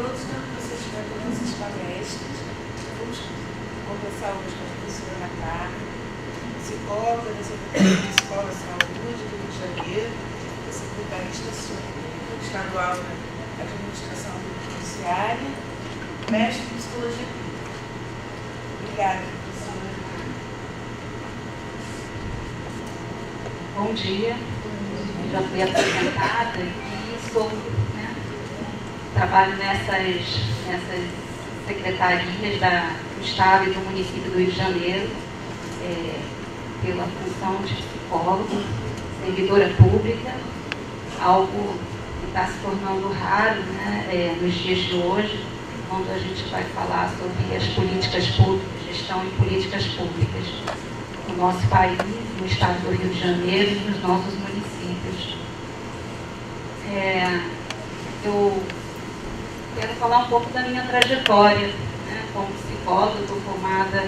todos, quando vocês tiverem nossas palestras, vamos conversar hoje com a professora Ana Carmen, psicóloga da Secretaria de Escola de Saúde do Rio de Janeiro, secretarista estadual da Administração Judiciária, mestre em Psicologia Clínica. Obrigada, professora. Bom dia, eu já fui apresentada e sou, trabalho nessas secretarias do Estado e do município do Rio de Janeiro, pela função de psicólogo, servidora pública, algo que está se tornando raro, nos dias de hoje, quando a gente vai falar sobre as políticas públicas, gestão em políticas públicas no nosso país, no estado do Rio de Janeiro e nos nossos municípios. Eu quero falar um pouco da minha trajetória, como psicóloga. Eu estou formada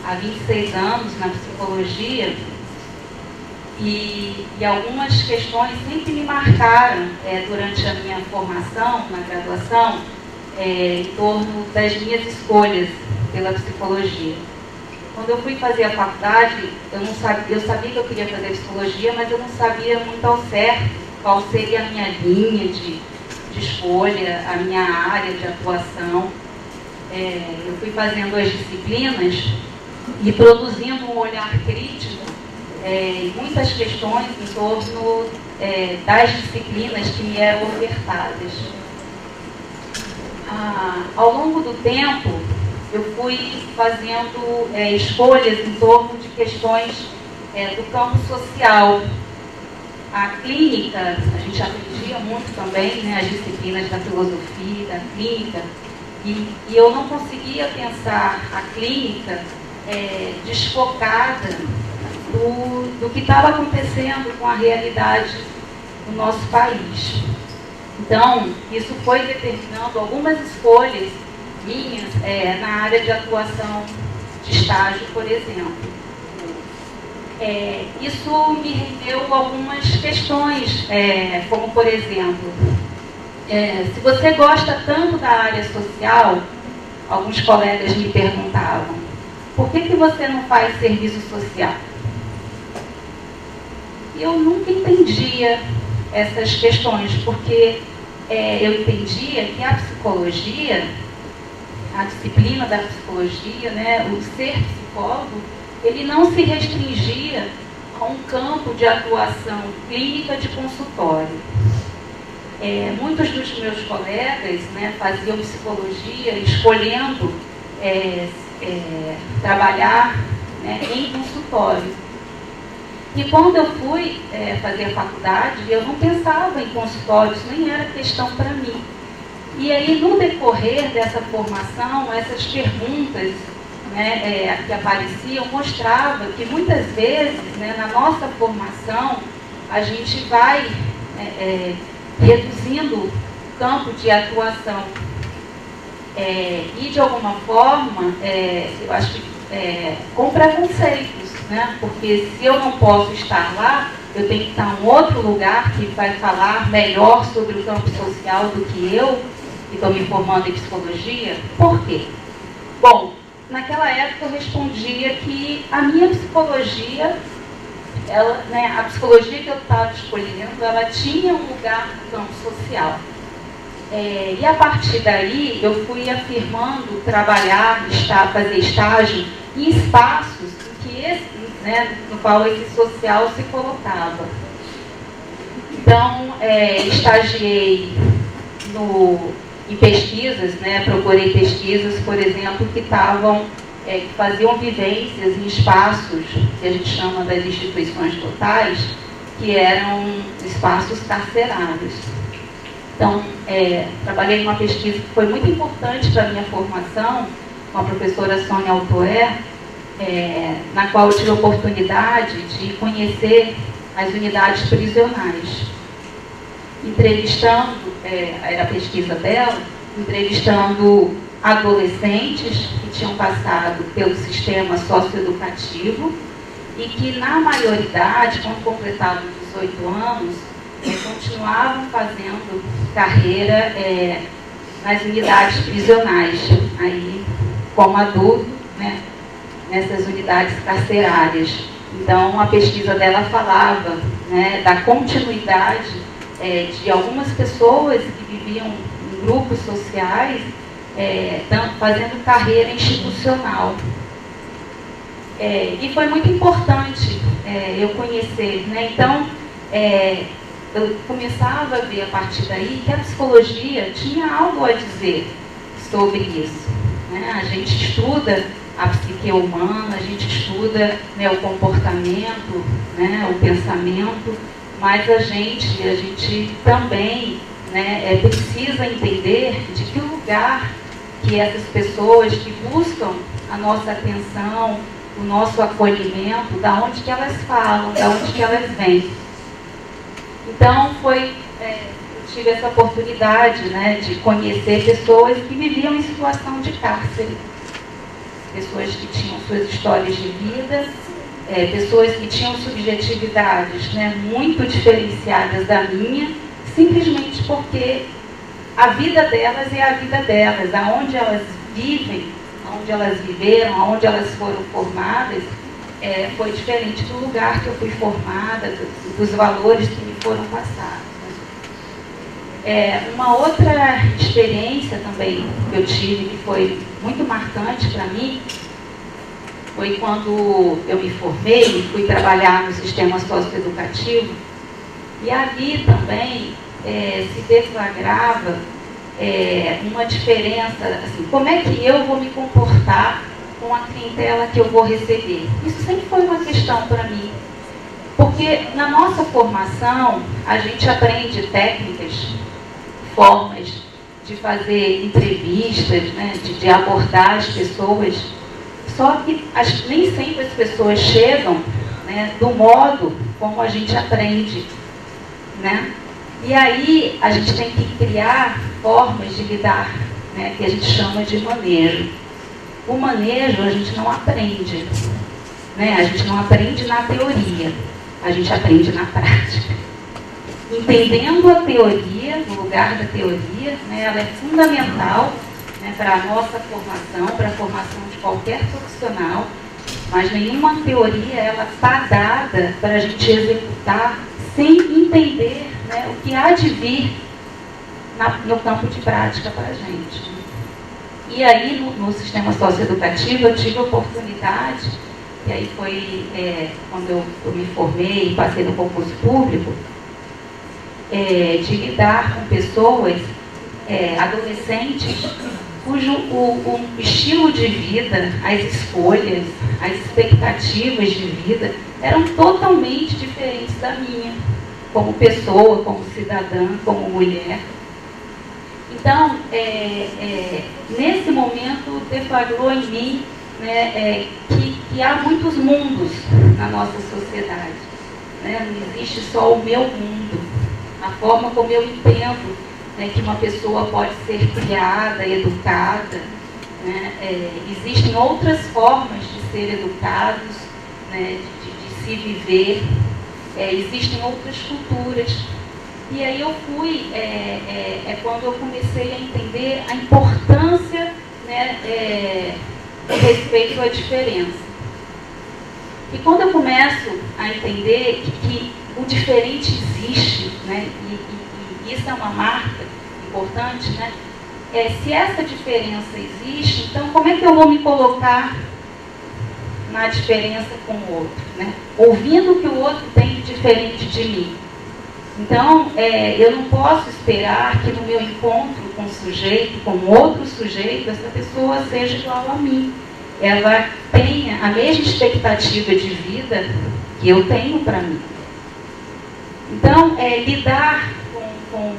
há 26 anos na psicologia e algumas questões sempre me marcaram durante a minha formação, na graduação, em torno das minhas escolhas pela psicologia. Quando eu fui fazer a faculdade, eu sabia que eu queria fazer psicologia, mas eu não sabia muito ao certo qual seria a minha linha de escolha, a minha área de atuação. Eu fui fazendo as disciplinas e produzindo um olhar crítico em muitas questões em torno das disciplinas que me eram ofertadas. Ao longo do tempo, eu fui fazendo escolhas em torno de questões do campo social. A clínica, a gente aprendia muito também, as disciplinas da filosofia, da clínica, e eu não conseguia pensar a clínica desfocada do que estava acontecendo com a realidade do nosso país. Então, isso foi determinando algumas escolhas minhas na área de atuação de estágio, por exemplo. Isso me rendeu algumas questões, como, por exemplo, se você gosta tanto da área social, alguns colegas me perguntavam, por que você não faz serviço social? E eu nunca entendia essas questões, porque eu entendia que a psicologia, a disciplina da psicologia, o ser psicólogo, ele não se restringia a um campo de atuação clínica de consultório. Muitos dos meus colegas faziam psicologia escolhendo trabalhar em consultório. E quando eu fui fazer a faculdade, eu não pensava em consultório, isso nem era questão para mim. E aí, no decorrer dessa formação, essas perguntas que apareciam mostravam que muitas vezes, na nossa formação, a gente vai reduzindo o campo de atuação. E, de alguma forma, eu acho que com preconceitos, porque se eu não posso estar lá, eu tenho que estar em outro lugar que vai falar melhor sobre o campo social do que eu, que estou me formando em psicologia. Por quê? Bom, naquela época eu respondia que a minha psicologia, a psicologia que eu estava escolhendo, ela tinha um lugar no campo social. E a partir daí eu fui afirmando trabalhar, fazer estágio em espaços no qual esse social se colocava. Então, estagiei em pesquisas, procurei pesquisas, por exemplo, que faziam vivências em espaços que a gente chama das instituições totais, que eram espaços carcerários. Então, trabalhei numa pesquisa que foi muito importante para a minha formação, com a professora Sônia Altoé, na qual eu tive a oportunidade de conhecer as unidades prisionais. Entrevistando, era a pesquisa dela, entrevistando adolescentes que tinham passado pelo sistema socioeducativo e que, na maioridade, quando completavam 18 anos, continuavam fazendo carreira nas unidades prisionais, aí como adulto, né, nessas unidades carcerárias. Então, a pesquisa dela falava, né, da continuidade de algumas pessoas que viviam em grupos sociais, fazendo carreira institucional. E foi muito importante eu conhecer, né? Então, eu começava a ver a partir daí que a psicologia tinha algo a dizer sobre isso, né? A gente estuda a psique humana, a gente estuda, né, o comportamento, né, o pensamento, mas a gente também, né, precisa entender de que lugar que essas pessoas que buscam a nossa atenção, o nosso acolhimento, da onde que elas falam, da onde que elas vêm. Então, eu tive essa oportunidade, né, de conhecer pessoas que viviam em situação de cárcere, pessoas que tinham suas histórias de vida, pessoas que tinham subjetividades, né, muito diferenciadas da minha, simplesmente porque a vida delas é a vida delas, aonde elas vivem, aonde elas viveram, aonde elas foram formadas, foi diferente do lugar que eu fui formada, dos valores que me foram passados. Uma outra experiência também que eu tive, que foi muito marcante para mim, foi quando eu me formei e fui trabalhar no sistema socioeducativo, e ali também se deflagrava uma diferença, assim, como é que eu vou me comportar com a clientela que eu vou receber. Isso sempre foi uma questão para mim, porque na nossa formação a gente aprende técnicas, formas de fazer entrevistas, né, de abordar as pessoas, só que nem sempre as pessoas chegam, né, do modo como a gente aprende, né? E aí a gente tem que criar formas de lidar, né, que a gente chama de manejo. O manejo a gente não aprende, né? A gente não aprende na teoria, a gente aprende na prática. Entendendo a teoria, no lugar da teoria, né, ela é fundamental, né, para a nossa formação, para a formação de qualquer profissional, mas nenhuma teoria ela está dada para a gente executar sem entender, né, o que há de vir no campo de prática para a gente. E aí, no sistema socioeducativo, eu tive a oportunidade, e aí foi quando eu me formei e passei no concurso público, de lidar com pessoas, adolescentes, cujo o estilo de vida, as escolhas, as expectativas de vida eram totalmente diferentes da minha, como pessoa, como cidadã, como mulher. Então, nesse momento, deflagrou em mim, né, que há muitos mundos na nossa sociedade, né? Não existe só o meu mundo. A forma como eu entendo, né, que uma pessoa pode ser criada, educada, né? Existem outras formas de ser educados, né, de se viver, existem outras culturas. E aí eu fui, quando eu comecei a entender a importância, né, a respeito à diferença. E quando eu começo a entender que o diferente existe, né, e isso é uma marca importante, né, se essa diferença existe, então como é que eu vou me colocar na diferença com o outro, né? Ouvindo o que o outro tem de diferente de mim. Então, eu não posso esperar que no meu encontro com um sujeito, com outro sujeito, essa pessoa seja igual a mim. Ela tenha a mesma expectativa de vida que eu tenho para mim. Então, lidar com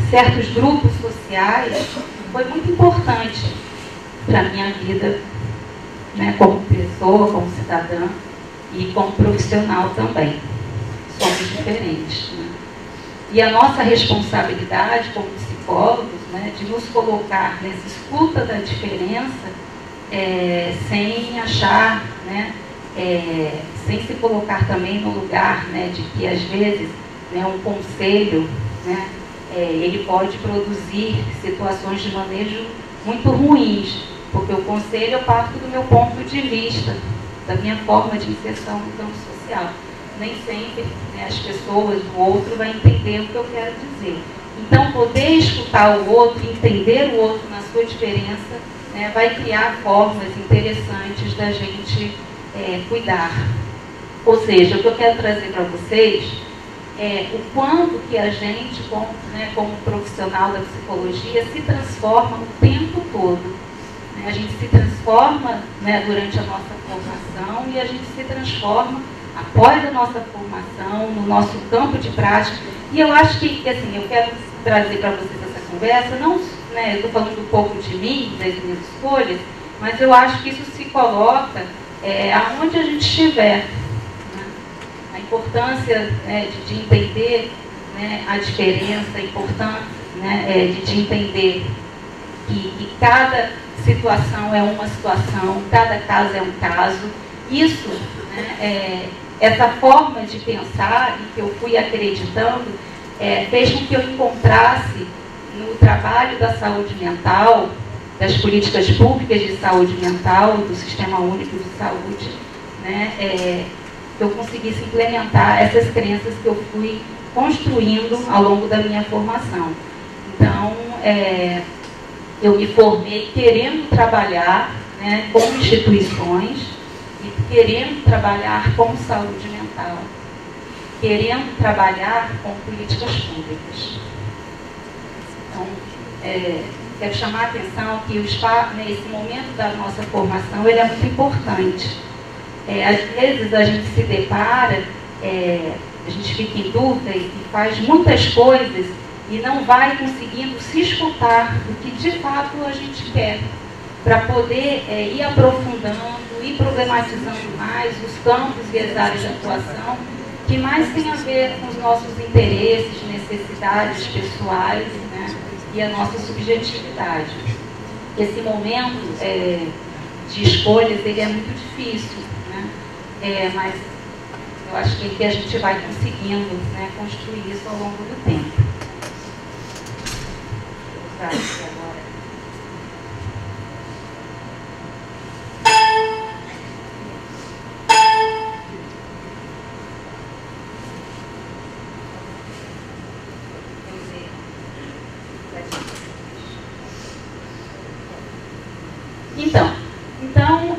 certos grupos sociais foi muito importante para a minha vida, né, como pessoa, como cidadã e como profissional também. Somos diferentes, né? E a nossa responsabilidade como psicólogos, né, de nos colocar nessa escuta da diferença, sem achar, né, sem se colocar também no lugar, né, de que às vezes, né, um conselho, né, ele pode produzir situações de manejo muito ruins, porque o conselho eu parto do meu ponto de vista, da minha forma de inserção no campo social. Nem sempre, né, as pessoas, o outro vai entender o que eu quero dizer. Então, poder escutar o outro, entender o outro na sua diferença, né, vai criar formas interessantes da gente cuidar. Ou seja, o que eu quero trazer para vocês é o quanto que a gente, como profissional da psicologia, se transforma o tempo todo. Né? A gente se transforma, né, durante a nossa formação e a gente se transforma após a nossa formação, no nosso campo de prática. E eu acho que assim, eu quero trazer para vocês essa conversa, não, né, eu estou falando um pouco de mim, das minhas escolhas, mas eu acho que isso se coloca aonde a gente estiver. Né? A importância, né, de entender, né, a diferença, a importância, né, de entender que cada situação é uma situação, cada caso é um caso. Isso, né, essa forma de pensar e que eu fui acreditando, fez com que eu encontrasse no trabalho da saúde mental, das políticas públicas de saúde mental, do Sistema Único de Saúde, né, que eu conseguisse implementar essas crenças que eu fui construindo ao longo da minha formação. Então, eu me formei querendo trabalhar, né, com instituições e querendo trabalhar com saúde mental, querendo trabalhar com políticas públicas. Então, quero chamar a atenção que esse momento da nossa formação ele é muito importante. Às vezes a gente se depara, a gente fica em dúvida e faz muitas coisas e não vai conseguindo se escutar do que de fato a gente quer, para poder ir aprofundando, ir problematizando mais os campos e as áreas de atuação que mais tem a ver com os nossos interesses, necessidades pessoais, né, e a nossa subjetividade. Esse momento de escolhas ele é muito difícil, né, mas eu acho que a gente vai conseguindo, né, construir isso ao longo do tempo. Vou usar aqui agora. Então,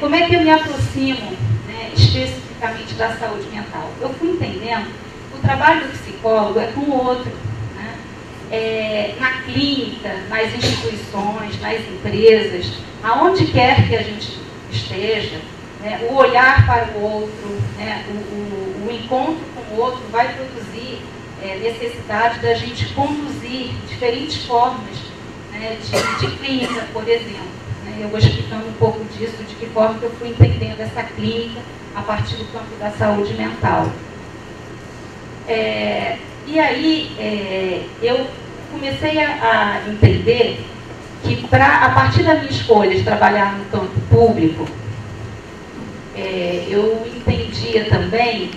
como é que eu me aproximo, né, especificamente da saúde mental? Eu fui entendendo que o trabalho do psicólogo é com o outro, né? Na clínica, nas instituições, nas empresas, aonde quer que a gente esteja, né, o olhar para o outro, né, o encontro com o outro vai produzir necessidade da gente conduzir diferentes formas, né, de clínica, por exemplo. Eu vou explicando um pouco disso, de que forma que eu fui entendendo essa clínica a partir do campo da saúde mental. E aí eu comecei a entender que a partir da minha escolha de trabalhar no campo público, eu entendia também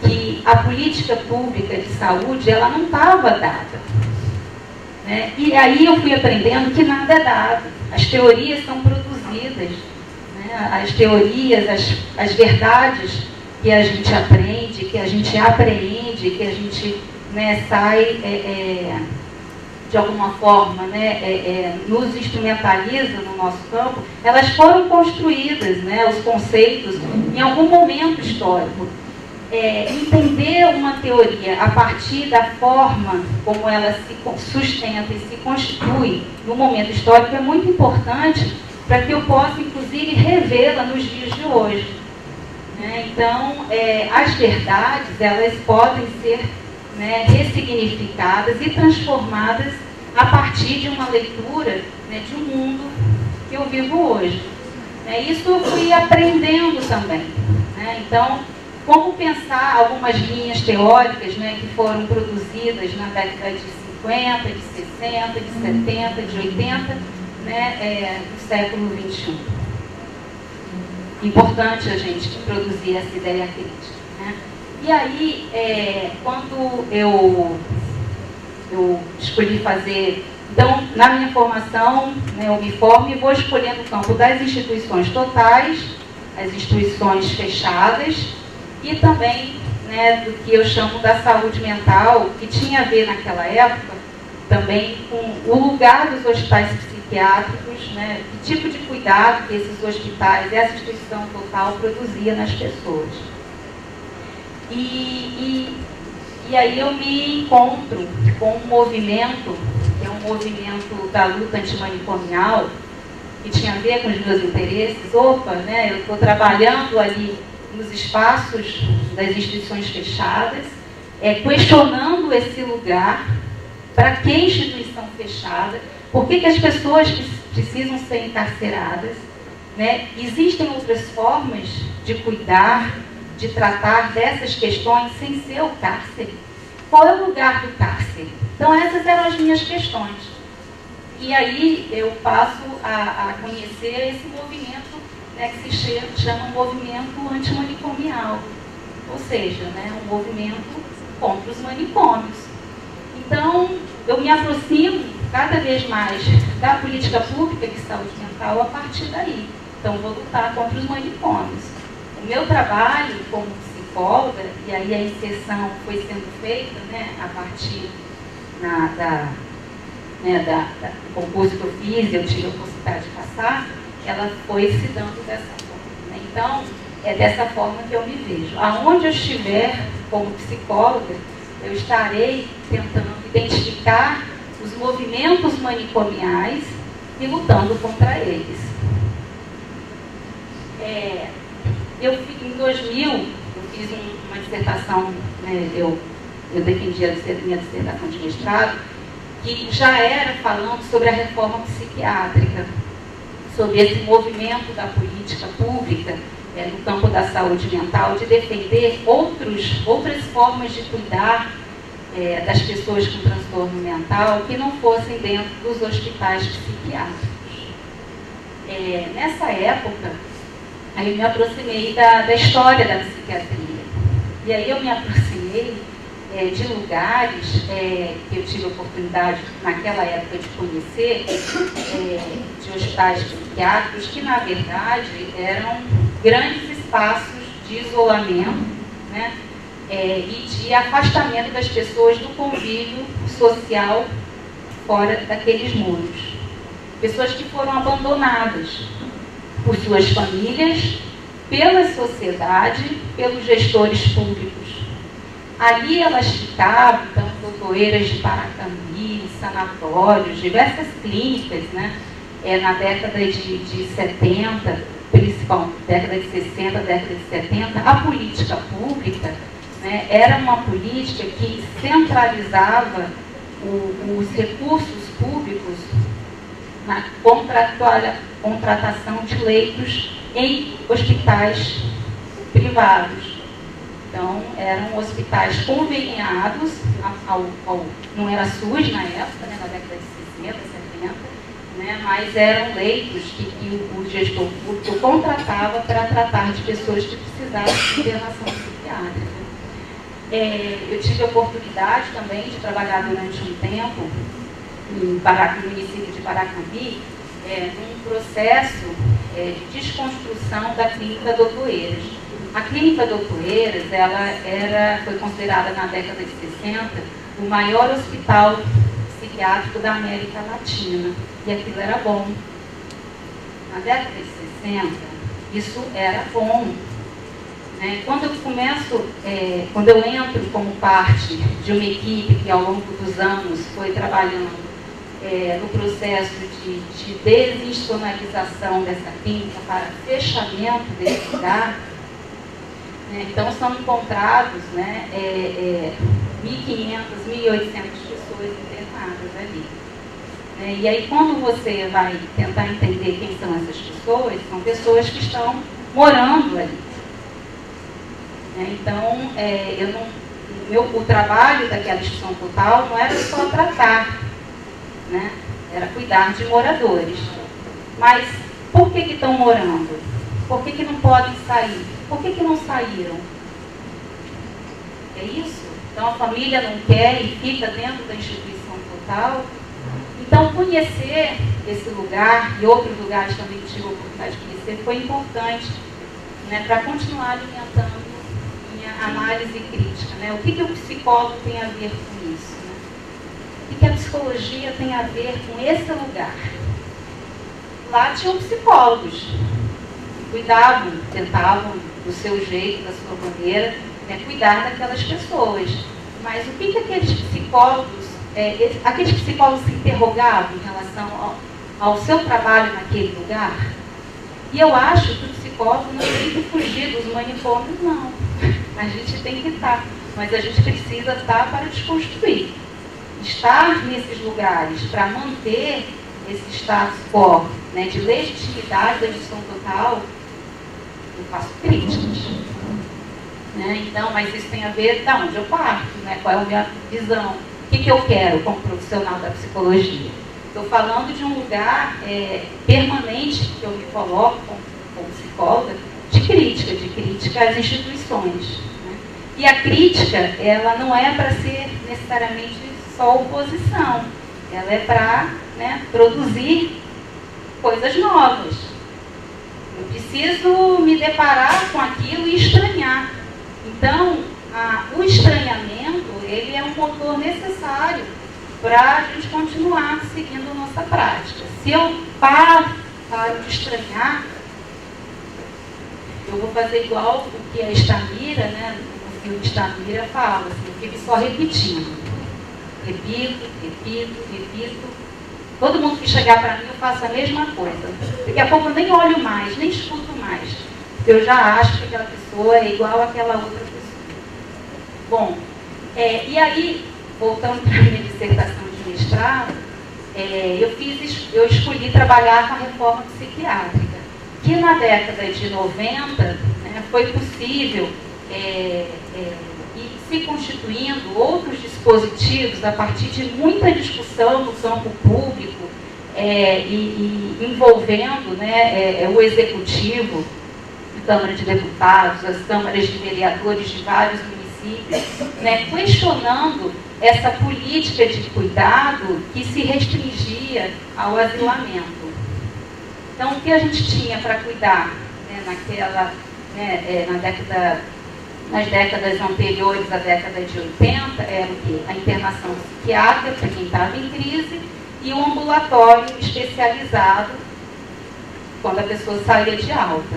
que a política pública de saúde ela não estava dada. Né? E aí eu fui aprendendo que nada é dado. As teorias são produzidas, né? As teorias, as verdades que a gente aprende, que a gente apreende, que a gente, né, sai de alguma forma, né, nos instrumentaliza no nosso campo, elas foram construídas, né, os conceitos, em algum momento histórico. Entender uma teoria a partir da forma como ela se sustenta e se constitui no momento histórico é muito importante para que eu possa, inclusive, revê-la nos dias de hoje. Né? Então, as verdades, elas podem ser, né, ressignificadas e transformadas a partir de uma leitura, né, de um mundo que eu vivo hoje. Isso eu fui aprendendo também. Né? Então, como pensar algumas linhas teóricas, né, que foram produzidas na década de 50, de 60, de 70, de 80, né, do século XXI. Importante a gente produzir essa ideia crítica. Né? E aí, quando eu eu escolhi fazer. Então, na minha formação, né, eu me formo e vou escolhendo o campo das instituições totais, as instituições fechadas e também, né, do que eu chamo da saúde mental, que tinha a ver naquela época também com o lugar dos hospitais psiquiátricos, né, que tipo de cuidado que esses hospitais e essa instituição total produzia nas pessoas. E aí eu me encontro com um movimento, que é um movimento da luta antimanicomial, que tinha a ver com os meus interesses. Opa, né, eu estou trabalhando ali nos espaços das instituições fechadas, questionando esse lugar. Para que instituição fechada? Por que as pessoas precisam ser encarceradas? Né? Existem outras formas de cuidar, de tratar dessas questões sem ser o cárcere? Qual é o lugar do cárcere? Então, essas eram as minhas questões. E aí eu passo a conhecer esse movimento, né, que se chama movimento antimanicomial. Ou seja, né, um movimento contra os manicômios. Então, eu me aproximo cada vez mais da política pública de saúde mental a partir daí. Então, vou lutar contra os manicômios. O meu trabalho como psicóloga, e aí a inserção foi sendo feita, né, a partir do concurso que eu fiz, eu tive a oportunidade de passar, ela foi se dando dessa forma. Né? Então, é dessa forma que eu me vejo. Aonde eu estiver como psicóloga, eu estarei tentando identificar os movimentos manicomiais e lutando contra eles. Em 2000, eu fiz uma dissertação, né, eu defendi a minha dissertação de mestrado, que já era falando sobre a reforma psiquiátrica, sobre esse movimento da política pública no campo da saúde mental, de defender outras formas de cuidar das pessoas com transtorno mental que não fossem dentro dos hospitais psiquiátricos. Nessa época, aí eu me aproximei da história da psiquiatria. E aí eu me aproximei de lugares que eu tive a oportunidade, naquela época, de conhecer, de hospitais psiquiátricos, que, na verdade, eram grandes espaços de isolamento, né, e de afastamento das pessoas do convívio social fora daqueles muros. Pessoas que foram abandonadas por suas famílias, pela sociedade, pelos gestores públicos. Ali elas ficavam, então, doutoreiras de Paracambi, sanatórios, diversas clínicas, né? Na década de 70, principalmente década de 60, década de 70, a política pública, né, era uma política que centralizava os recursos públicos na contratação de leitos em hospitais privados. Então, eram hospitais conveniados, não era SUS na época, né, na década de 60, 70, né, mas eram leitos que o gestor público contratava para tratar de pessoas que precisavam de internação psiquiátrica. Eu tive a oportunidade também de trabalhar durante um tempo no município de Paracambi, num processo de desconstrução da Clínica Dr. Oeiras. A Clínica Dr. Oeiras, foi considerada na década de 60 o maior hospital psiquiátrico da América Latina, e aquilo era bom. Na década de 60, isso era bom. Quando eu entro como parte de uma equipe que ao longo dos anos foi trabalhando no processo de desinstitucionalização dessa clínica para fechamento desse lugar, então são encontrados 1.500, 1.800 pessoas internadas ali. E aí, quando você vai tentar entender quem são essas pessoas, são pessoas que estão morando ali. Então, o trabalho daquela instituição total não era só tratar, né? Era cuidar de moradores. Mas por que estão morando? Por que não podem sair? Por que não saíram? É isso? Então a família não quer e fica dentro da instituição. total. Então, conhecer esse lugar e outros lugares também que tive a oportunidade de conhecer foi importante, né, para continuar alimentando minha análise crítica. Né? O que o psicólogo tem a ver com isso? Né? O que a psicologia tem a ver com esse lugar? Lá tinham psicólogos que cuidavam, tentavam, do seu jeito, da sua maneira, né, cuidar daquelas pessoas. Mas o que aqueles psicólogos se interrogavam em relação ao seu trabalho naquele lugar? E eu acho que o psicólogo não tem que fugir dos manicômios, não. A gente tem que estar, mas a gente precisa estar para desconstruir. Estar nesses lugares para manter esse status quo, né, de legitimidade da gestão total, eu faço críticas. Né? Então, mas isso tem a ver de onde eu parto, né? Qual é a minha visão, o que eu quero como profissional da psicologia. Estou falando de um lugar permanente que eu me coloco como psicóloga, de crítica às instituições. Né? E a crítica, ela não é para ser necessariamente só oposição, ela é para, né, produzir coisas novas. Eu preciso me deparar com aquilo e estranhar. Então, o estranhamento, ele é um motor necessário para a gente continuar seguindo a nossa prática. Se eu paro de estranhar, eu vou fazer igual o que a Estamira, né, no filme Estamira fala, assim, eu fico só repetindo. Repito. Todo mundo que chegar para mim, eu faço a mesma coisa. Daqui a pouco eu nem olho mais, nem escuto mais. Eu já acho que aquela pessoa é igual àquela outra pessoa. Bom, e aí, voltando para a minha dissertação de mestrado, eu escolhi trabalhar com a reforma psiquiátrica, que na década de 90, né, foi possível ir se constituindo outros dispositivos a partir de muita discussão no campo público e envolvendo, né, o executivo, a Câmara de Deputados, as câmaras de vereadores de vários municípios, né, questionando essa política de cuidado que se restringia ao asilamento. Então, o que a gente tinha para cuidar, né, nas décadas anteriores à década de 80, era o quê? A internação psiquiátrica para quem estava em crise e o ambulatório especializado quando a pessoa saía de alta.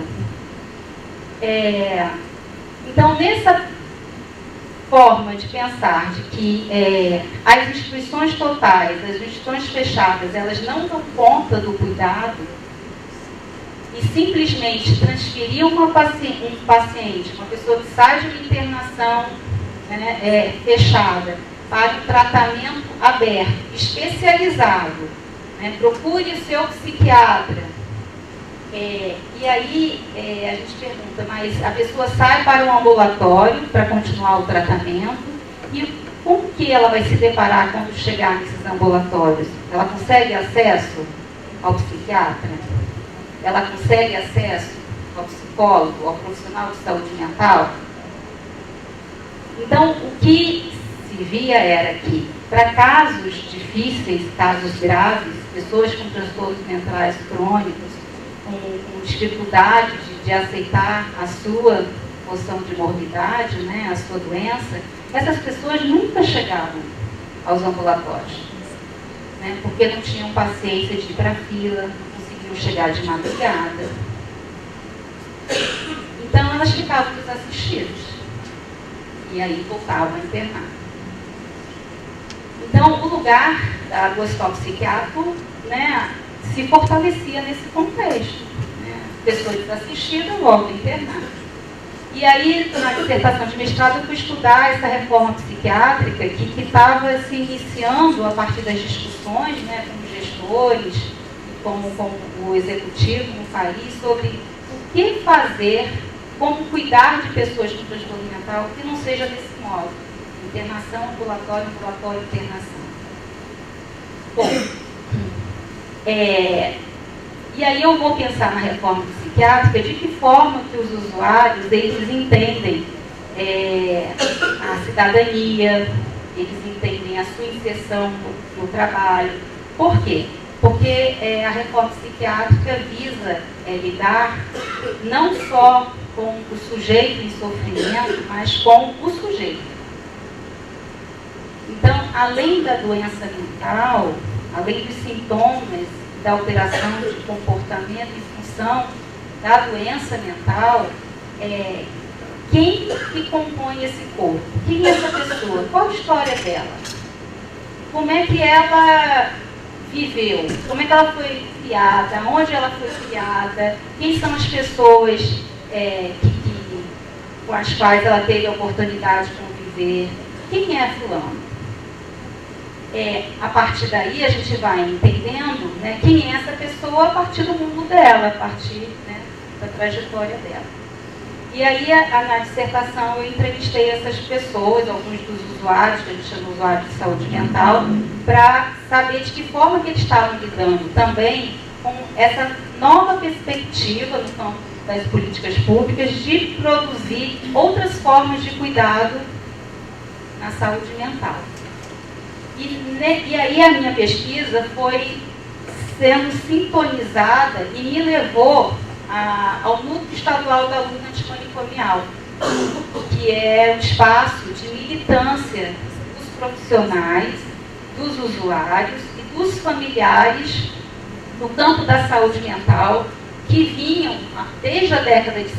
Então, nessa forma de pensar de que as instituições totais, as instituições fechadas, elas não dão conta do cuidado e simplesmente transferir um paciente, uma pessoa que sai de uma internação, né, fechada, para um tratamento aberto, especializado, né, procure o seu psiquiatra. E aí a gente pergunta, mas a pessoa sai para um ambulatório para continuar o tratamento e com que ela vai se deparar quando chegar nesses ambulatórios? Ela consegue acesso ao psiquiatra? Ela consegue acesso ao psicólogo, ao profissional de saúde mental? Então, o que se via era que, para casos difíceis, casos graves, pessoas com transtornos mentais crônicos, com dificuldade de aceitar a sua noção de morbidade, né, a sua doença, essas pessoas nunca chegavam aos ambulatórios, né, porque não tinham paciência de ir para a fila, não conseguiam chegar de madrugada. Então, elas ficavam desassistidas. E aí voltavam a internar. Então, o lugar do hospital psiquiátrico, né, se fortalecia nesse contexto. Né? Pessoa desassistida volta a internar. E aí, na dissertação de mestrado, eu fui estudar essa reforma psiquiátrica que estava se iniciando a partir das discussões, né, com os gestores, com o executivo no país, sobre o que fazer, como cuidar de pessoas com transtorno mental que não seja desse modo. Internação, ambulatório, internação. Bom, e aí eu vou pensar na reforma psiquiátrica de que forma que os usuários, eles entendem a cidadania, eles entendem também a sua inserção no trabalho. Por quê? Porque a reforma psiquiátrica visa lidar não só com o sujeito em sofrimento, mas com o sujeito. Então, além da doença mental, além dos sintomas da alteração de comportamento em função da doença mental, quem que compõe esse corpo? Quem é essa pessoa? Qual a história dela? Como é que ela viveu? Como é que ela foi criada? Onde ela foi criada? Quem são as pessoas com as quais ela teve a oportunidade de conviver? Quem é fulano? A partir daí a gente vai entendendo, né, quem é essa pessoa a partir do mundo dela, a partir, né, da trajetória dela. E aí na dissertação eu entrevistei essas pessoas, alguns dos usuários, que a gente chama de usuários de saúde mental, para saber de que forma que eles estavam lidando também com essa nova perspectiva no campo das políticas públicas de produzir outras formas de cuidado na saúde mental. E aí a minha pesquisa foi sendo sintonizada e me levou ao Núcleo Estadual da Luta Antimanicomial, que é um espaço de militância dos profissionais, dos usuários e dos familiares no campo da saúde mental, que vinham, desde a década de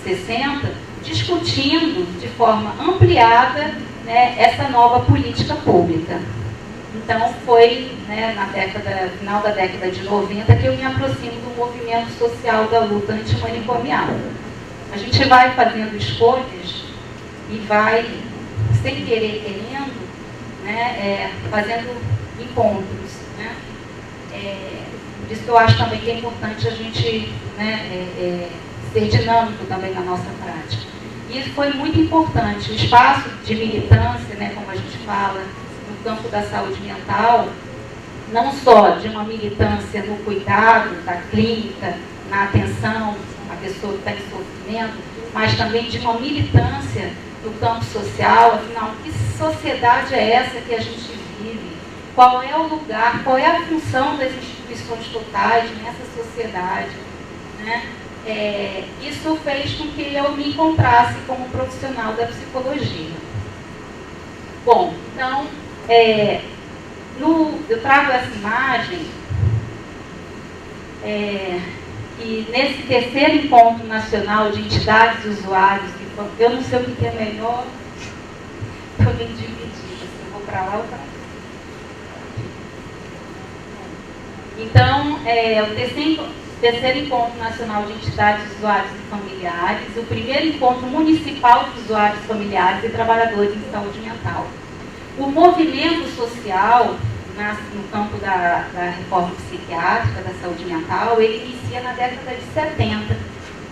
60, discutindo de forma ampliada, né, essa nova política pública. Então, foi, né, final da década de 90 que eu me aproximo do movimento social da luta antimanicomial. A gente vai fazendo escolhas e vai, sem querer, querendo, né, fazendo encontros. Né? Por isso que eu acho também que é importante a gente, né, ser dinâmico também na nossa prática. E isso foi muito importante. O espaço de militância, né, como a gente fala, no campo da saúde mental, não só de uma militância no cuidado da clínica, na atenção à pessoa que está em sofrimento, mas também de uma militância no campo social. Afinal, que sociedade é essa que a gente vive? Qual é o lugar, qual é a função das instituições totais nessa sociedade? Né? Isso fez com que eu me encontrasse como profissional da psicologia. Bom, então, eu trago essa imagem e nesse terceiro encontro nacional de entidades e usuários, eu não sei o que é melhor, estou bem dividida, se eu vou para lá ou para lá. Então, o terceiro encontro nacional de entidades, usuários e familiares, o primeiro encontro municipal de usuários, familiares e trabalhadores em saúde mental. O movimento social no campo da reforma psiquiátrica, da saúde mental, ele inicia na década de 70,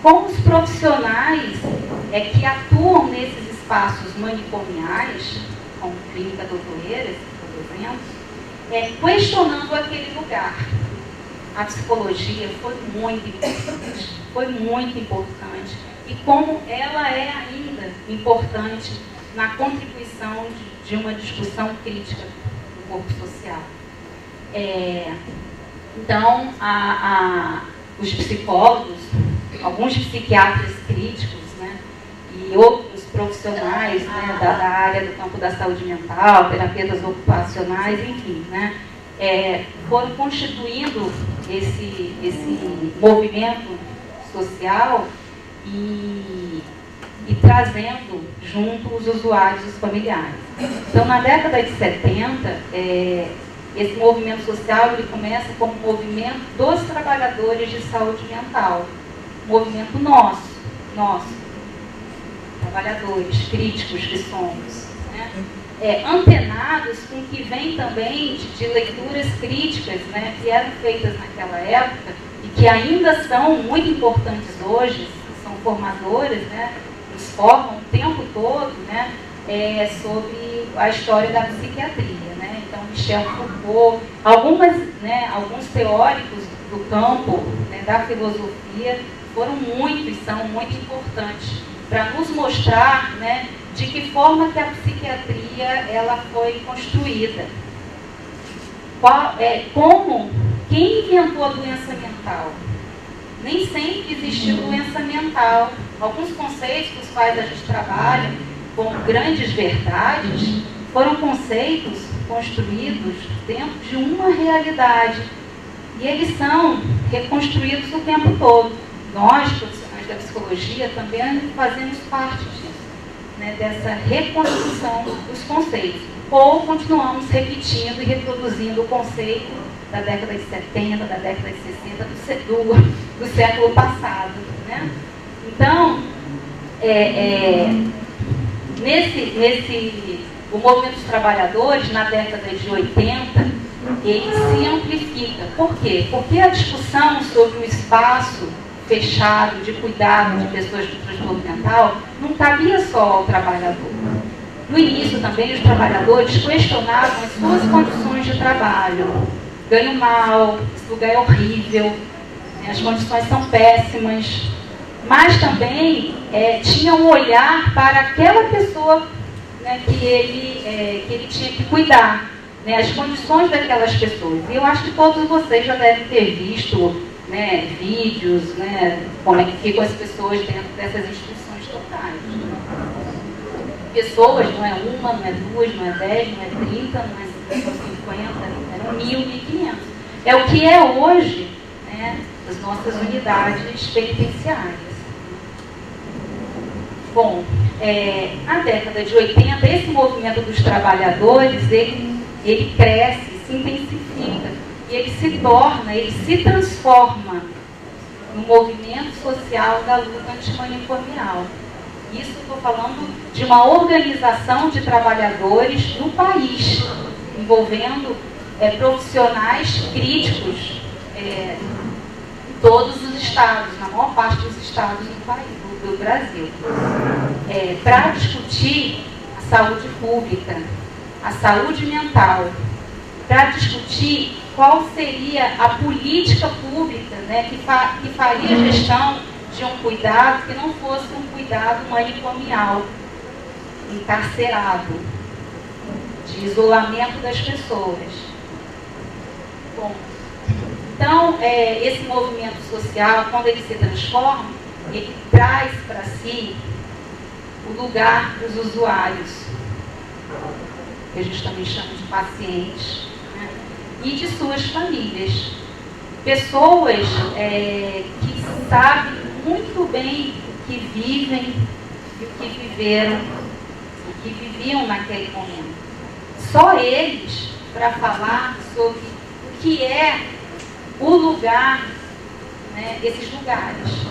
com os profissionais que atuam nesses espaços manicomiais, como Clínica Doutoreiras, por exemplo, questionando aquele lugar. A psicologia foi muito importante, e como ela é ainda importante na contribuição de uma discussão crítica do corpo social. Então, os psicólogos, alguns psiquiatras críticos, né, e outros profissionais, né, da área do campo da saúde mental, terapeutas ocupacionais, enfim, né, foram constituindo esse movimento social e trazendo junto os usuários e os familiares. Então, na década de 70, esse movimento social ele começa como um movimento dos trabalhadores de saúde mental, um movimento nosso, trabalhadores críticos que somos, né? Antenados com o que vem também de leituras críticas, né, que eram feitas naquela época e que ainda são muito importantes hoje, são formadoras, né, nos formam o tempo todo, né, sobre a história da psiquiatria. Né? Então, Michel Foucault, alguns teóricos do campo, né, da filosofia foram muito e são muito importantes para nos mostrar, né, de que forma que a psiquiatria ela foi construída. Quem inventou a doença mental? Nem sempre existiu doença mental. Alguns conceitos com os quais a gente trabalha, como grandes verdades, foram conceitos construídos dentro de uma realidade. E eles são reconstruídos o tempo todo. Nós, profissionais da psicologia, também fazemos parte disso, né, dessa reconstrução dos conceitos. Ou continuamos repetindo e reproduzindo o conceito da década de 70, da década de 60, do século passado. Né? Então, o movimento dos trabalhadores, na década de 80, ele se amplifica. Por quê? Porque a discussão sobre o espaço fechado de cuidado de pessoas com transtorno mental não cabia só ao trabalhador. No início também os trabalhadores questionavam as suas condições de trabalho. Ganho mal, esse lugar é horrível, né, as condições são péssimas. Mas também tinha um olhar para aquela pessoa, né, que ele tinha que cuidar, né, as condições daquelas pessoas. E eu acho que todos vocês já devem ter visto, né, vídeos, né, como é que ficam as pessoas dentro dessas instituições totais. Pessoas, não é uma, não é duas, não é 10, não é 30, não é 50, não é 1.000, 1.500. É o que é hoje, né, as nossas unidades penitenciárias. Bom, na década de 80, esse movimento dos trabalhadores, ele cresce, se intensifica, e ele se transforma no movimento social da luta antimanicomial. Isso estou falando de uma organização de trabalhadores no país, envolvendo profissionais críticos em todos os estados, na maior parte dos estados do Brasil, para discutir a saúde pública, a saúde mental, para discutir qual seria a política pública, né, que faria gestão de um cuidado que não fosse um cuidado manicomial, encarcerado, de isolamento das pessoas. Bom, então, esse movimento social, quando ele se transforma, ele traz para si o lugar dos usuários, que a gente também chama de pacientes, né, e de suas famílias. Pessoas que sabem muito bem o que vivem e o que viveram, o que viviam naquele momento. Só eles para falar sobre o que é o lugar, né, esses lugares.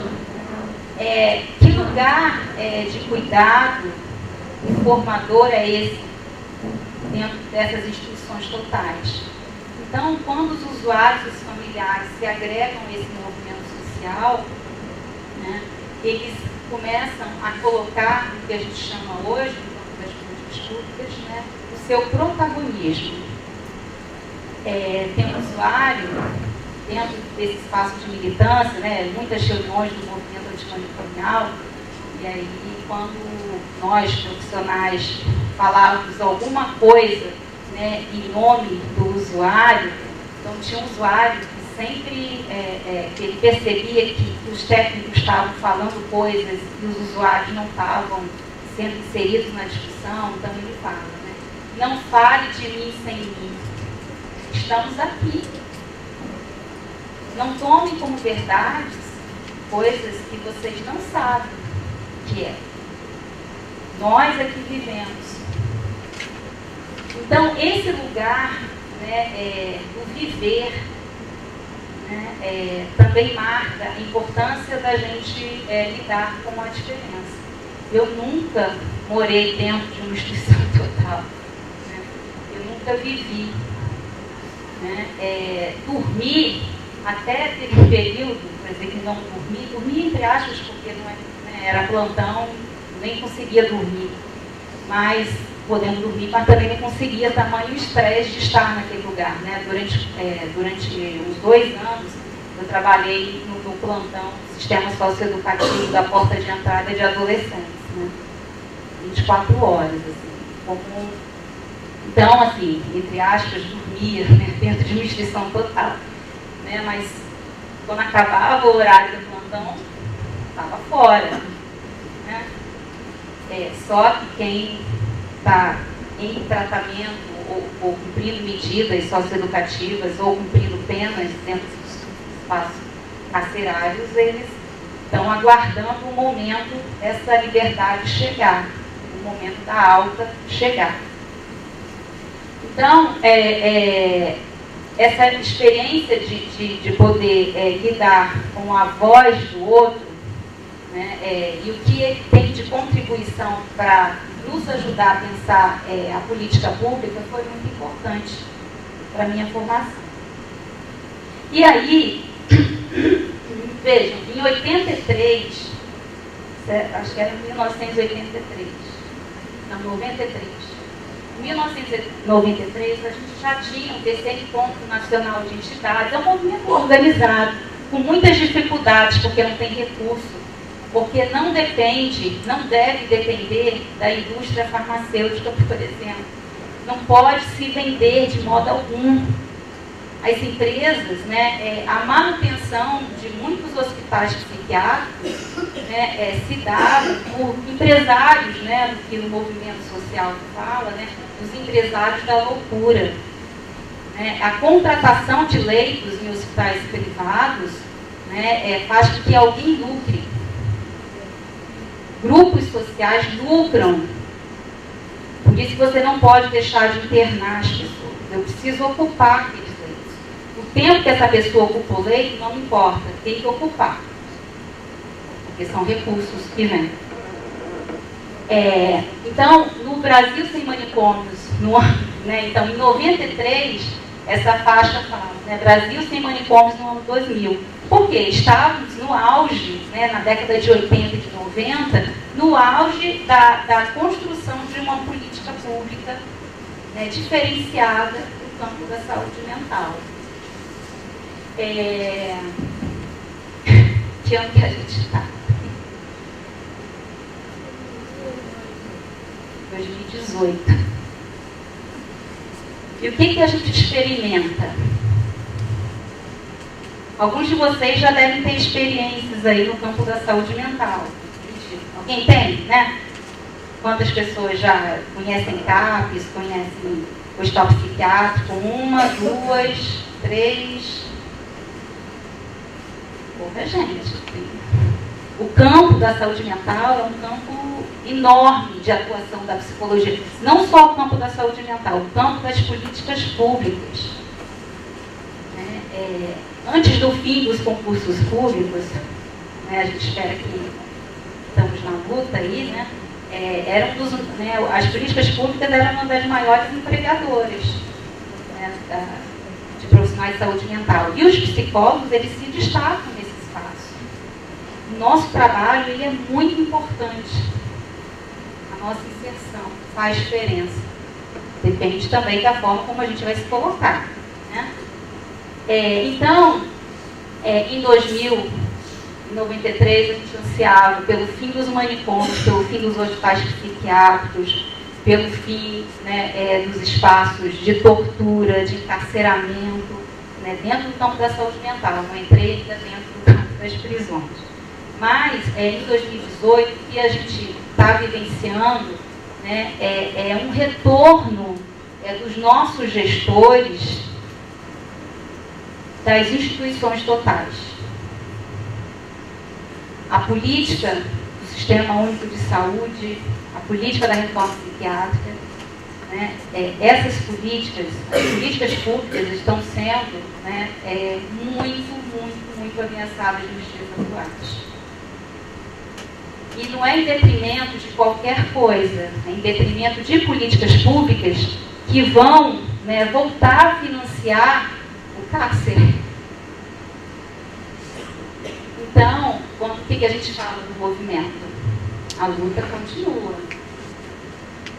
Que lugar de cuidado informador é esse dentro dessas instituições totais? Então, quando os usuários e os familiares se agregam a esse movimento social, né, eles começam a colocar o que a gente chama hoje, no campo das políticas públicas, né, o seu protagonismo. Tem um usuário, dentro desse espaço de militância, né, muitas reuniões do movimento antimanicomial, e aí quando nós, profissionais, falávamos alguma coisa, né, em nome do usuário, então tinha um usuário que sempre que ele percebia que os técnicos estavam falando coisas e os usuários não estavam sendo inseridos na discussão, então ele fala, né, não fale de mim sem mim, estamos aqui. Não tomem como verdades coisas que vocês não sabem que é. Nós aqui vivemos. Então, esse lugar, né, do viver, né, também marca a importância da gente lidar com a diferença. Eu nunca morei dentro de uma instituição total. Né? Eu nunca vivi. Né? Dormir, até teve um período, por exemplo, que não dormi entre aspas, porque não era plantão, nem conseguia dormir. Mas podendo dormir, mas também não conseguia tamanho estresse de estar naquele lugar. Né? Durante uns 2 anos, eu trabalhei no plantão do Sistema Socioeducativo da Porta de Entrada de Adolescentes. Né? 24 horas, assim, então, assim, entre aspas, dormia, né, dentro de uma instituição total, né, mas quando acabava o horário do plantão, estava fora, né? Só que quem está em tratamento ou cumprindo medidas socioeducativas ou cumprindo penas dentro dos espaços carcerários, eles estão aguardando o momento dessa liberdade chegar, o momento da alta chegar. Então, essa experiência de poder lidar com a voz do outro, né, e o que ele tem de contribuição para nos ajudar a pensar a política pública foi muito importante para a minha formação. E aí, vejam, em 83, acho que era 1983, não, 93. Em 1993, a gente já tinha o terceiro Encontro Nacional de Entidades, é um movimento organizado, com muitas dificuldades, porque não tem recurso, porque não depende, não deve depender da indústria farmacêutica, por exemplo. Não pode se vender de modo algum. As empresas, né, a manutenção de muitos hospitais psiquiátricos, né, se dá por empresários, né, do que no movimento social fala, né, os empresários da loucura. Né, a contratação de leitos em hospitais privados, né, faz com que alguém lucre. Grupos sociais lucram. Por isso você não pode deixar de internar as pessoas. Eu preciso ocupar aqueles leitos. O tempo que essa pessoa ocupa o leito não importa, tem que ocupar. Porque são recursos que vêm. Então, no Brasil Sem Manicômios, então, em 93, essa faixa fala, né, Brasil Sem Manicômios no ano 2000. Porque estávamos no auge, né, na década de 80 e de 90, no auge da construção de uma política pública, né, diferenciada do campo da saúde mental. Que ano que a gente está? 2018. E o que a gente experimenta? Alguns de vocês já devem ter experiências aí no campo da saúde mental. Alguém tem, né? Quantas pessoas já conhecem CAPES, conhecem o hospital psiquiátrico? 1, 2, 3. Pouca gente. O campo da saúde mental é um campo enorme de atuação da psicologia. Não só o campo da saúde mental, o campo das políticas públicas. Antes do fim dos concursos públicos, né, a gente espera que estamos na luta aí, né, as políticas públicas eram uma das maiores empregadoras, né, de profissionais de saúde mental. E os psicólogos, eles se destacam nesse espaço. O nosso trabalho, ele é muito importante. A nossa inserção faz diferença. Depende também da forma como a gente vai se colocar, né? Então, em 2093, a gente ansiava pelo fim dos manicômios, pelo fim dos hospitais psiquiátricos, pelo fim, né, dos espaços de tortura, de encarceramento, né, dentro do campo da saúde mental. Não entrei ainda dentro do campo das prisões. Mas, em 2018, o que a gente está vivenciando, né, é um retorno dos nossos gestores das instituições totais. A política do Sistema Único de Saúde, a política da reforma psiquiátrica, né, essas políticas, as políticas públicas estão sendo, né, muito ameaçadas nos dias atuais. E não é em detrimento de qualquer coisa, é em detrimento de políticas públicas que vão, né, voltar a financiar o cárcere. Então, o que a gente fala do movimento? A luta continua.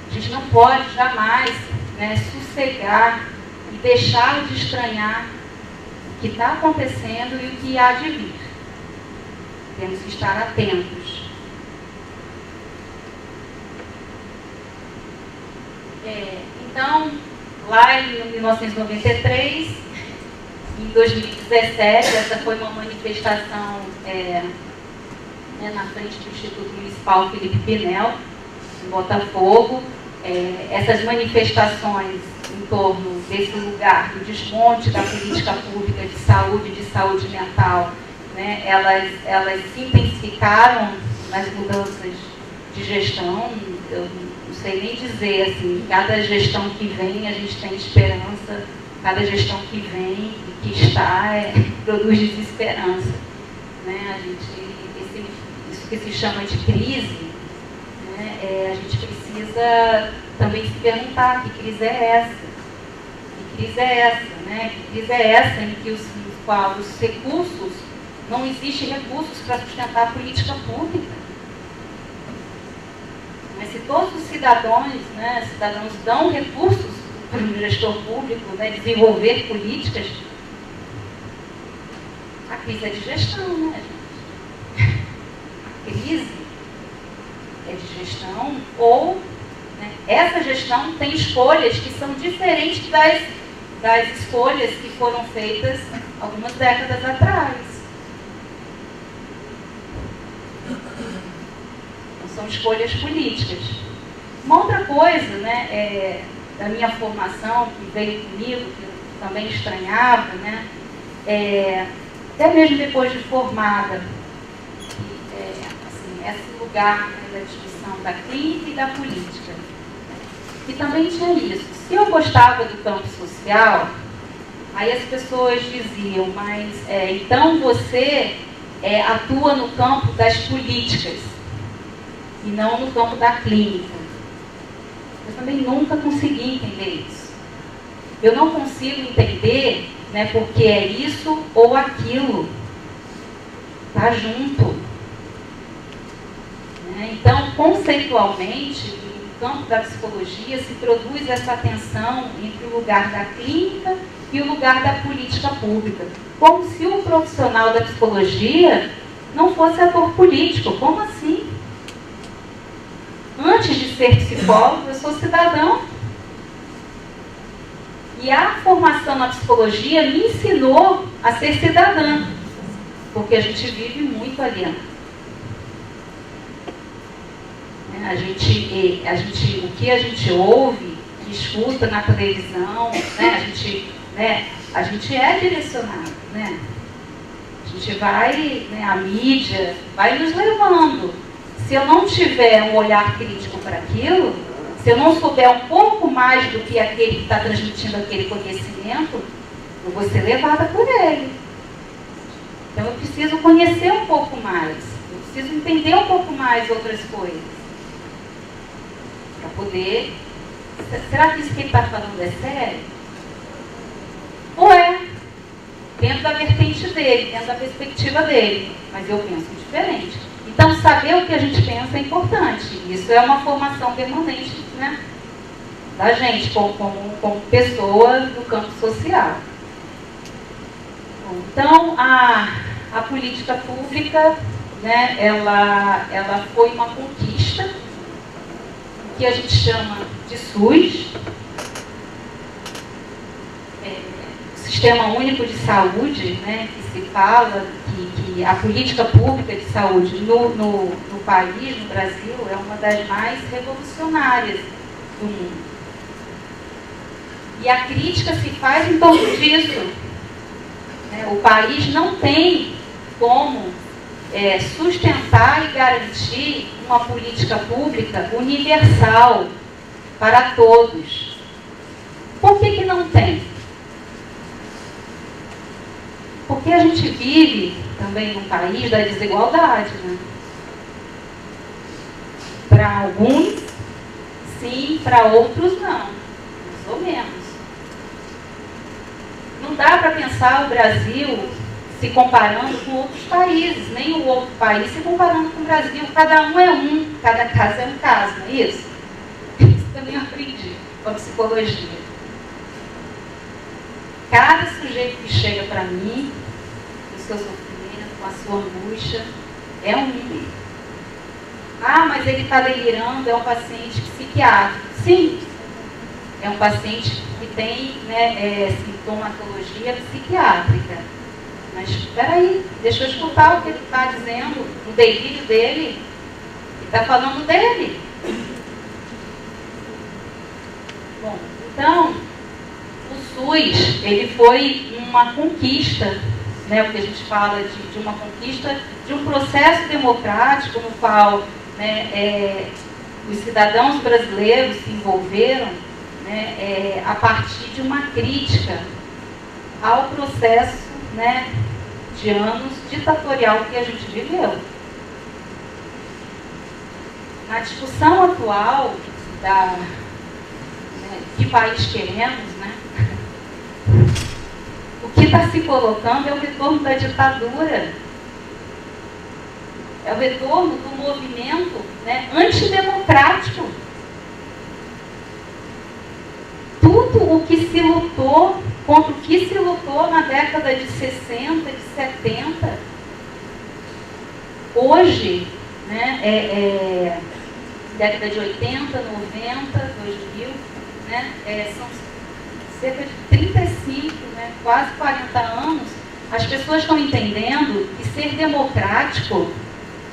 A gente não pode jamais, né, sossegar e deixar de estranhar o que está acontecendo e o que há de vir. Temos que estar atentos. Então, lá em 1993, em 2017, essa foi uma manifestação na frente do Instituto Municipal Felipe Pinel, em Botafogo. Essas manifestações em torno desse lugar, do desmonte da política pública de saúde mental, né, elas se intensificaram nas mudanças de gestão. Eu não sei nem dizer, assim, cada gestão que vem a gente tem esperança, cada gestão que vem e que está produz desesperança. Né? Isso que se chama de crise, né, a gente precisa também se perguntar que crise é essa? Que crise é essa? Né? Que crise é essa em que os recursos, não existem recursos para sustentar a política pública? Mas se todos os cidadãos dão recursos para o gestor público, né, desenvolver políticas, a crise é de gestão, né, gente? A crise é de gestão, ou, né, essa gestão tem escolhas que são diferentes das escolhas que foram feitas algumas décadas atrás. São escolhas políticas. Uma outra coisa, né, da minha formação, que veio comigo, que eu também estranhava, né, até mesmo depois de formada, assim, esse lugar, né, da discussão da clínica e da política. E também tinha isso. Se eu gostava do campo social, aí as pessoas diziam, mas então você atua no campo das políticas e não no campo da clínica. Eu também nunca consegui entender isso. Eu não consigo entender, né, porque é isso ou aquilo. Está junto. Né? Então, conceitualmente, no campo da psicologia, se produz essa tensão entre o lugar da clínica e o lugar da política pública. Como se o profissional da psicologia não fosse ator político. Como assim? Antes de ser psicólogo, eu sou cidadão. E a formação na psicologia me ensinou a ser cidadã, porque a gente vive muito ali. O que a gente ouve, escuta na televisão, né, a gente é direcionado. Né? A gente vai, né, a mídia vai nos levando. Se eu não tiver um olhar crítico para aquilo, se eu não souber um pouco mais do que aquele que está transmitindo aquele conhecimento, eu vou ser levada por ele. Então eu preciso conhecer um pouco mais, eu preciso entender um pouco mais outras coisas. Para poder... Será que isso que ele está falando é sério? Ou é? Dentro da vertente dele, dentro da perspectiva dele. Mas eu penso diferente. Então, saber o que a gente pensa é importante. Isso é uma formação permanente, né, da gente, como pessoa do campo social. Então, a política pública, né, ela foi uma conquista, que a gente chama de SUS, Sistema Único de Saúde, né, que se fala que a política pública de saúde no país, no Brasil, é uma das mais revolucionárias do mundo. E a crítica se faz em torno disso. O país não tem como sustentar e garantir uma política pública universal para todos. Por que não tem? Porque a gente vive também num país da desigualdade. Né? Para alguns, sim, para outros, não. Mais ou menos. Não dá para pensar o Brasil se comparando com outros países, nem o outro país se comparando com o Brasil. Cada um é um, cada caso é um caso, não é isso? Isso também eu aprendi com a psicologia. Cada sujeito que chega para mim, com o seu sofrimento, com a sua angústia, é um. Ah, mas ele está delirando, é um paciente psiquiátrico. Sim, é um paciente que tem, né, sintomatologia psiquiátrica. Mas espera aí, deixa eu escutar o que ele está dizendo, o delírio dele. Ele está falando dele. Bom, então, o SUS, ele foi uma conquista, né, o que a gente fala de uma conquista, de um processo democrático no qual, né, os cidadãos brasileiros se envolveram, né, a partir de uma crítica ao processo, né, de anos ditatorial que a gente viveu. Na discussão atual que país queremos, né, o que está se colocando é o retorno da ditadura, é o retorno do movimento, né, antidemocrático. Tudo o que se lutou, contra o que se lutou na década de 60, de 70, hoje, né, década de 80, 90, 2000, né, são cerca de 35, né, quase 40 anos, as pessoas estão entendendo que ser democrático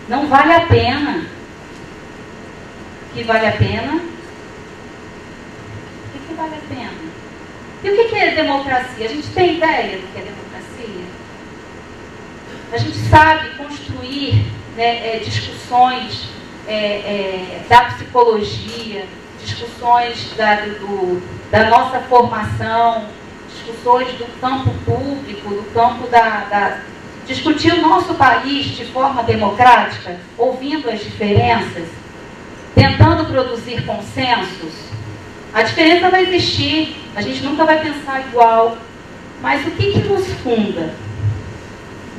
não vale a pena. O que vale a pena? O que vale a pena? E o que é democracia? A gente tem ideia do que é democracia? A gente sabe construir, né, discussões da psicologia, discussões da nossa formação, discussões do campo público, do campo discutir o nosso país de forma democrática, ouvindo as diferenças, tentando produzir consensos. A diferença vai existir, a gente nunca vai pensar igual, mas o que nos funda?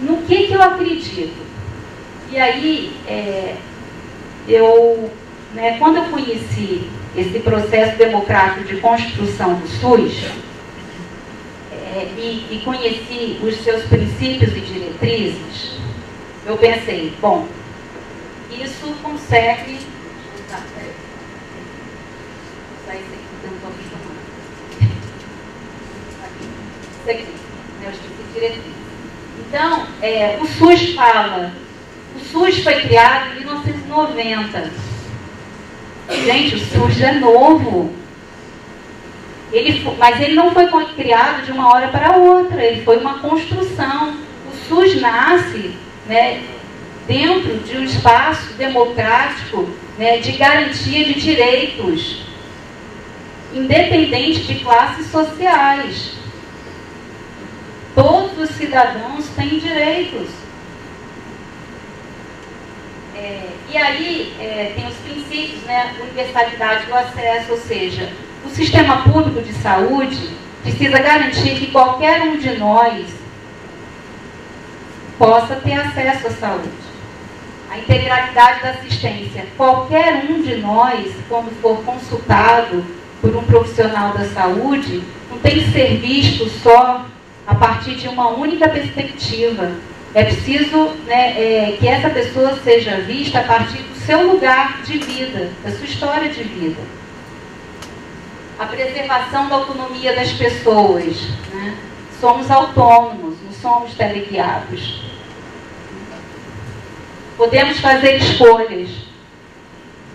No que eu acredito? E aí, quando eu conheci esse processo democrático de construção do SUS, e conheci os seus princípios e diretrizes, eu pensei, bom, isso consegue... Isso aqui, né, os princípios e diretrizes. Então, o SUS fala, o SUS foi criado em 1990. Gente, o SUS é novo. Mas ele não foi criado de uma hora para outra, ele foi uma construção. O SUS nasce, né, dentro de um espaço democrático, né, de garantia de direitos, independente de classes sociais. Todos os cidadãos têm direitos. E aí tem os princípios, né, universalidade do acesso, ou seja, o sistema público de saúde precisa garantir que qualquer um de nós possa ter acesso à saúde. A integralidade da assistência. Qualquer um de nós, quando for consultado por um profissional da saúde, não tem que ser visto só a partir de uma única perspectiva. É preciso, né, que essa pessoa seja vista a partir do seu lugar de vida, da sua história de vida. A preservação da autonomia das pessoas, né? Somos autônomos, não somos teleguiados. Podemos fazer escolhas.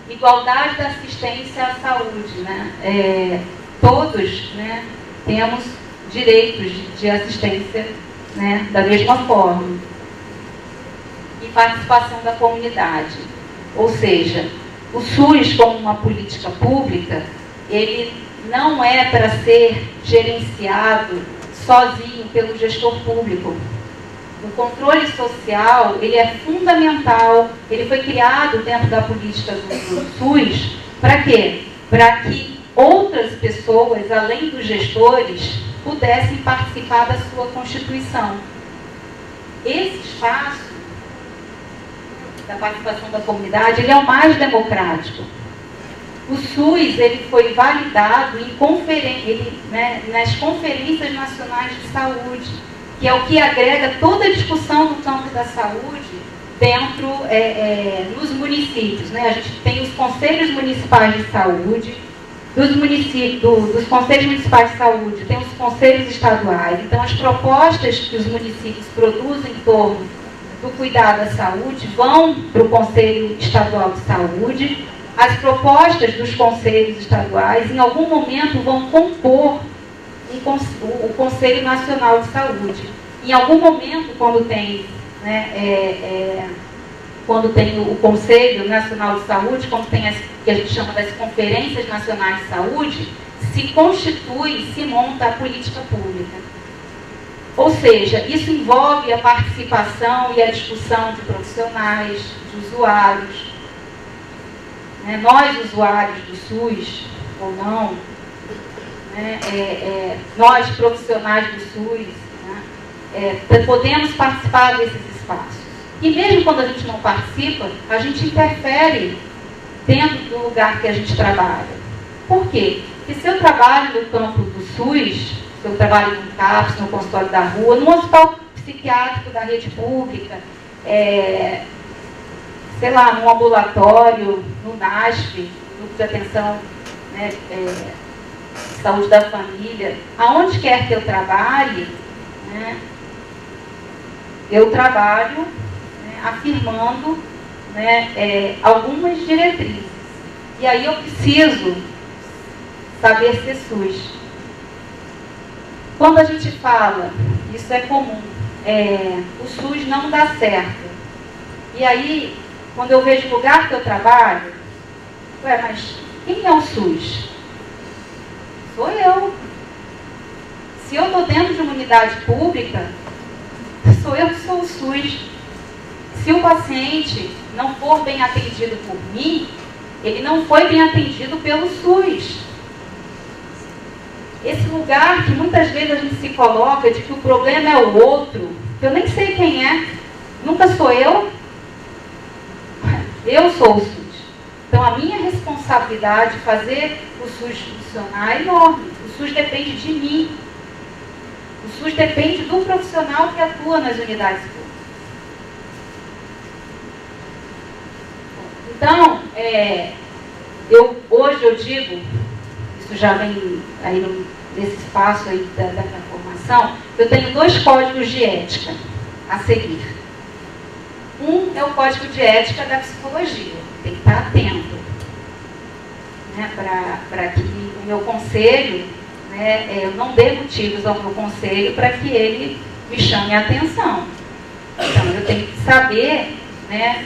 Igualdade da assistência à saúde, né? Todos, né, temos direitos de assistência, né, da mesma forma. E participação da comunidade. Ou seja, o SUS, como uma política pública, ele não é para ser gerenciado sozinho pelo gestor público. O controle social, ele é fundamental, ele foi criado dentro da política do SUS, para quê? Para que outras pessoas, além dos gestores, pudessem participar da sua constituição. Esse espaço da participação da comunidade, ele é o mais democrático. O SUS, ele foi validado nas conferências nacionais de saúde, que é o que agrega toda a discussão do campo da saúde dentro, nos municípios, né? A gente tem os conselhos municipais de saúde, dos municípios, dos conselhos municipais de saúde, tem os conselhos estaduais. Então, as propostas que os municípios produzem em torno do cuidado à saúde vão para o Conselho Estadual de Saúde. As propostas dos conselhos estaduais, em algum momento, vão compor o Conselho Nacional de Saúde. Em algum momento, quando tem, quando tem o Conselho Nacional de Saúde, quando tem as que a gente chama das Conferências Nacionais de Saúde, se constitui, se monta a política pública. Ou seja, isso envolve a participação e a discussão de profissionais, de usuários. Nós, usuários do SUS, ou não, nós, profissionais do SUS, podemos participar desses espaços. E mesmo quando a gente não participa, a gente interfere dentro do lugar que a gente trabalha. Por quê? Porque se eu trabalho no campo do SUS, se eu trabalho no CAPS, no consultório da rua, no hospital psiquiátrico da rede pública, sei lá, num ambulatório, no NASF, Grupo de Atenção, Saúde da Família, aonde quer que eu trabalhe, eu trabalho afirmando algumas diretrizes. E aí eu preciso saber ser SUS. Quando a gente fala, isso é comum, o SUS não dá certo. E aí, quando eu vejo o lugar que eu trabalho, mas quem é o SUS? Sou eu. Se eu estou dentro de uma unidade pública, sou eu que sou o SUS. Se o paciente não for bem atendido por mim, ele não foi bem atendido pelo SUS. Esse lugar que muitas vezes a gente se coloca de que o problema é o outro, eu nem sei quem é, nunca sou eu, eu sou o SUS. Então a minha responsabilidade de fazer o SUS funcionar é enorme. O SUS depende de mim. O SUS depende do profissional que atua nas unidades públicas. Então, hoje eu digo, isso já vem aí nesse espaço aí da minha formação, eu tenho 2 códigos de ética a seguir. Um é o código de ética da psicologia, tem que estar atento, para que o meu conselho, eu não dê motivos ao meu conselho para que ele me chame a atenção. Então, eu tenho que saber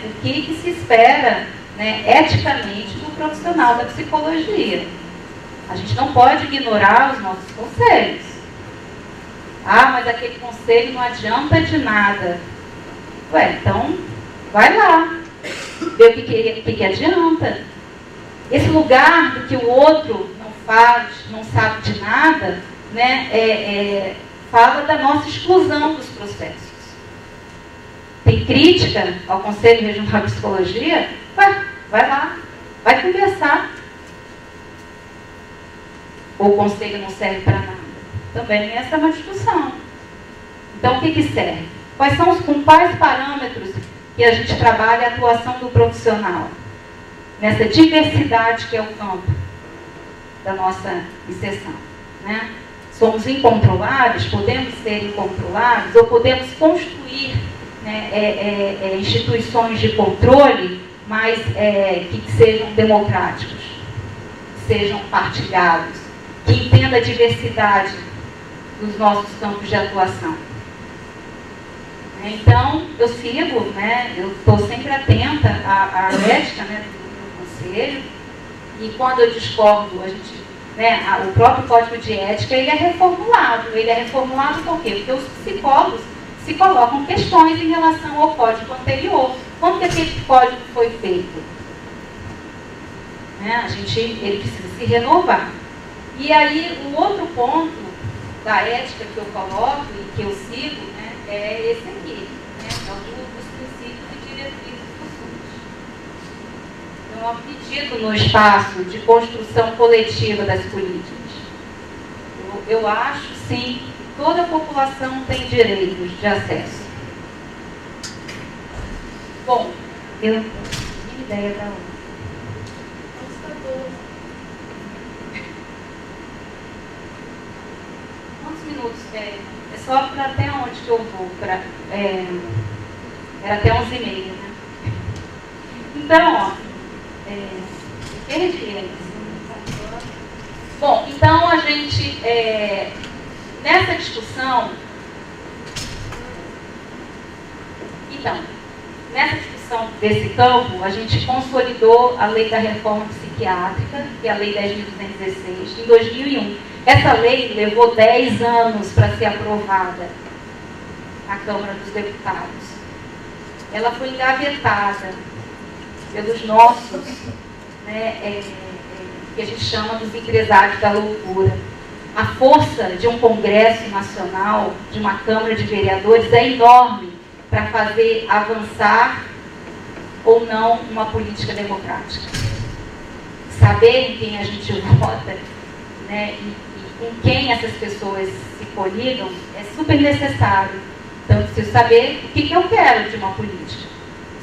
o que se espera eticamente do profissional da psicologia. A gente não pode ignorar os nossos conselhos. Mas aquele conselho não adianta de nada. Então, vai lá, ver o que adianta. Esse lugar do que o outro não faz, não sabe de nada, fala da nossa exclusão dos processos. Tem crítica ao Conselho Regional de Psicologia? Vai lá, vai conversar. Ou o conselho não serve para nada? Também essa é uma discussão. Então, o que serve? Com quais parâmetros que a gente trabalha a atuação do profissional? Nessa diversidade que é o campo da nossa inserção. Somos incontroláveis, podemos ser incontroláveis, ou podemos construir instituições de controle, mas que sejam democráticos, que sejam partilhados, que entendam a diversidade dos nossos campos de atuação. Então, eu sigo, eu estou sempre atenta à ética do conselho, e quando eu discordo, a gente, o próprio código de ética, ele é reformulado. Ele é reformulado por quê? Porque os psicólogos se colocam questões em relação ao código anterior. Como que aquele código foi feito? Ele precisa se renovar. E aí, o outro ponto da ética que eu coloco e que eu sigo, é esse aqui, é o dos princípios e diretrizes do SUS. Então, eu acredito no espaço de construção coletiva das políticas. Eu acho, sim, que toda a população tem direitos de acesso. Bom, eu não tenho ideia da outra. É só para até onde que eu vou? Era até 11h30, né? Então, ó, perdi isso. Bom, então a gente, nessa discussão, nessa discussão desse campo, a gente consolidou a lei da reforma psiquiátrica, que é a lei 10.216, em 2001. Essa lei levou 10 anos para ser aprovada na Câmara dos Deputados. Ela foi engavetada pelos nossos, que a gente chama dos empresários da loucura. A força de um Congresso Nacional, de uma Câmara de Vereadores, é enorme para fazer avançar ou não uma política democrática. Saber em quem a gente vota, né, e com quem essas pessoas se coligam é super necessário. Então, eu preciso saber o que eu quero de uma política.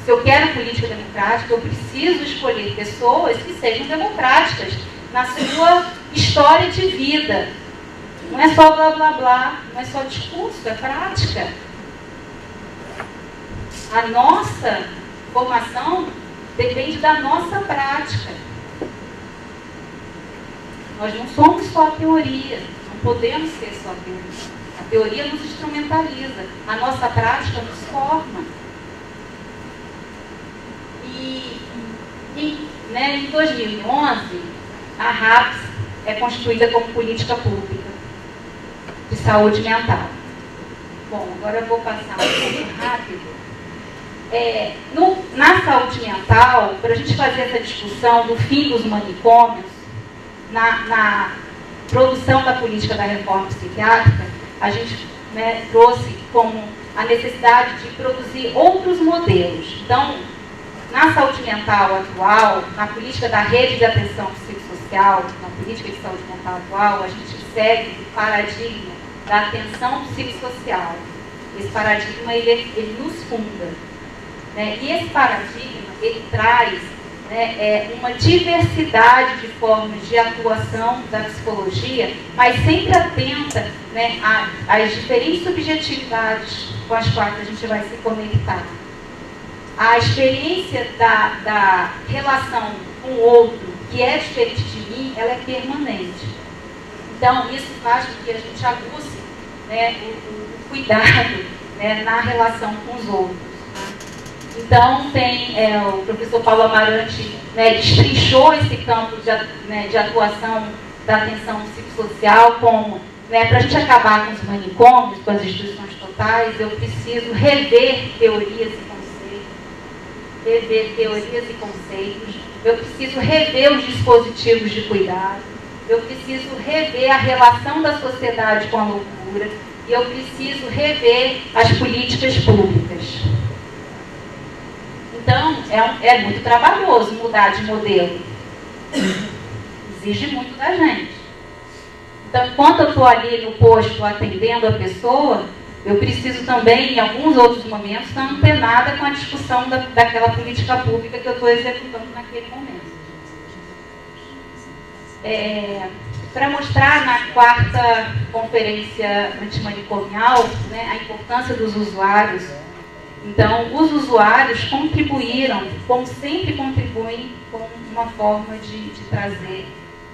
Se eu quero política democrática, eu preciso escolher pessoas que sejam democráticas na sua história de vida. Não é só blá blá blá, não é só discurso, é prática. A nossa formação depende da nossa prática. Nós não somos só teoria, não podemos ser só teoria. A teoria nos instrumentaliza, a nossa prática nos forma. Em 2011, a RAPS é constituída como política pública de saúde mental. Bom, agora eu vou passar um pouco rápido. Na saúde mental, para a gente fazer essa discussão do fim dos manicômios, na produção da política da reforma psiquiátrica, a gente trouxe como a necessidade de produzir outros modelos. Então, na saúde mental atual, na política da rede de atenção psicossocial, na política de saúde mental atual, a gente segue o paradigma da atenção psicossocial. Esse paradigma, ele nos funda. Né? E esse paradigma, ele traz uma diversidade de formas de atuação da psicologia, mas sempre atenta, né, às diferentes subjetividades com as quais a gente vai se conectar. A experiência da relação com o outro, que é diferente de mim, ela é permanente. Então, isso faz com que a gente aguce, né, o cuidado, né, na relação com os outros. Então, tem o professor Paulo Amarante, né, destrinchou esse campo de atuação da atenção psicossocial como, né, para a gente acabar com os manicômios, com as instituições totais, eu preciso rever teorias e conceitos, eu preciso rever os dispositivos de cuidado, eu preciso rever a relação da sociedade com a loucura e eu preciso rever as políticas públicas. Então, é muito trabalhoso mudar de modelo. Exige muito da gente. Então, enquanto eu estou ali no posto atendendo a pessoa, eu preciso também, em alguns outros momentos, estar antenada com a discussão daquela política pública que eu estou executando naquele momento. Para mostrar na 4ª conferência antimanicomial, né, a importância dos usuários. Então, os usuários contribuíram, como sempre contribuem, com uma forma de trazer,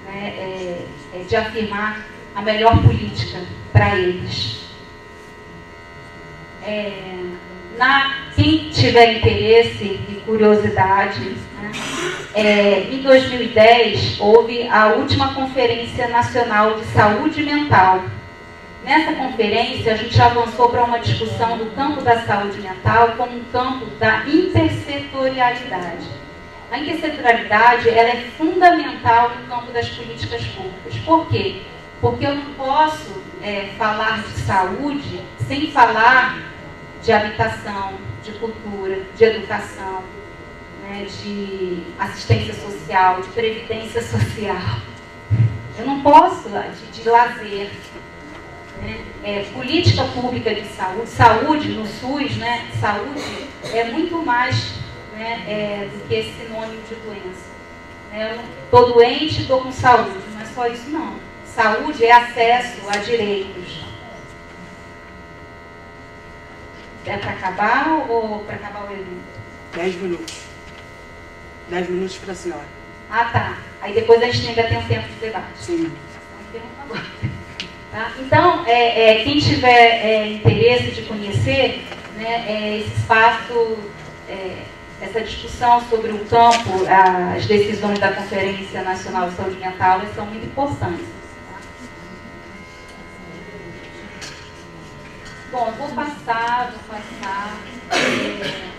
né, de afirmar a melhor política para eles. Quem tiver interesse e curiosidade, né, em 2010 houve a última Conferência Nacional de Saúde Mental. Nessa conferência, a gente avançou para uma discussão do campo da saúde mental como um campo da intersetorialidade. A intersetorialidade, ela é fundamental no campo das políticas públicas. Por quê? Porque eu não posso falar de saúde sem falar de habitação, de cultura, de educação, né, de assistência social, de previdência social. Eu não posso de lazer. Política pública de saúde, saúde no SUS, né, saúde é muito mais, né, do que esse sinônimo de doença. Eu estou doente, estou com saúde, não é só isso não. Saúde é acesso a direitos. É para acabar ou para acabar o evento? 10 minutos. 10 minutos para a senhora. Ah, tá. Aí depois a gente ainda tem um tempo de debate. Sim. Tá? Então, quem tiver interesse de conhecer, né, esse espaço, essa discussão sobre o campo, as decisões da Conferência Nacional de Saúde Mental, são muito importantes. Tá? Bom, vou passar.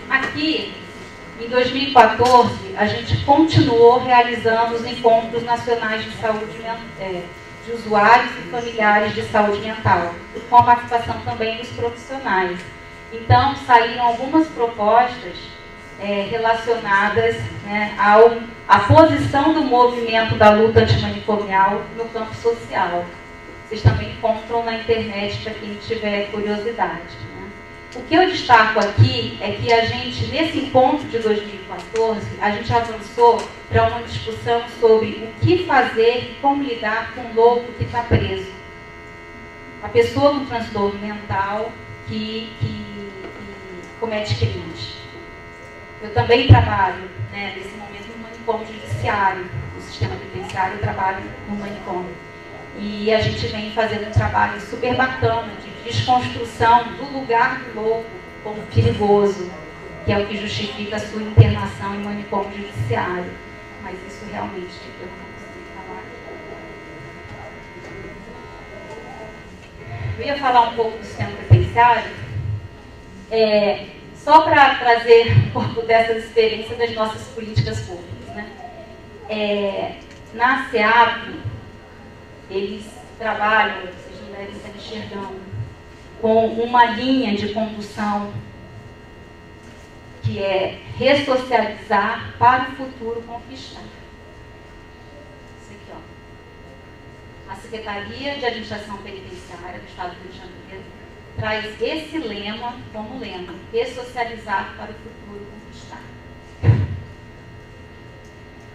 Aqui, em 2014, a gente continuou realizando os encontros nacionais de saúde de usuários e familiares de saúde mental, com a participação também dos profissionais. Então, saíram algumas propostas relacionadas, né, à posição do movimento da luta antimanicomial no campo social. Vocês também encontram na internet para quem tiver curiosidade. Né? O que eu destaco aqui é que a gente, nesse encontro de 2014, a gente avançou para uma discussão sobre o que fazer e como lidar com o louco que está preso. A pessoa com transtorno mental que comete crimes. Eu também trabalho, né, nesse momento, no manicômio judiciário, no sistema penitenciário, eu trabalho no manicômio. E a gente vem fazendo um trabalho super bacana de desconstrução do lugar do louco como perigoso, que é o que justifica a sua internação em manicômio judiciário. Mas isso realmente eu não consigo falar. Eu ia falar um pouco do sistema penitenciário, só para trazer um pouco dessas experiências das nossas políticas públicas. Né? Na SEAP, eles trabalham, vocês não devem estar enxergando, com uma linha de condução que é ressocializar para o futuro conquistar. Isso aqui, ó. A Secretaria de Administração Penitenciária do Estado do Rio de Janeiro traz esse lema como lema: ressocializar para o futuro conquistar.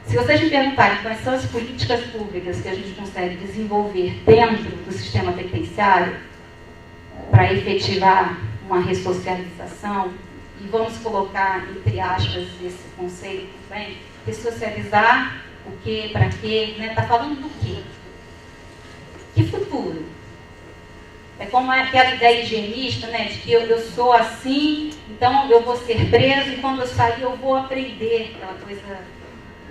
Se vocês me perguntarem quais são as políticas públicas que a gente consegue desenvolver dentro do sistema penitenciário para efetivar uma ressocialização, e vamos colocar entre aspas esse conceito também, ressocializar o quê, para quê, né? Está falando do quê? Que futuro? É como aquela ideia higienista, né, de que eu sou assim, então eu vou ser preso e quando eu sair eu vou aprender, aquela coisa,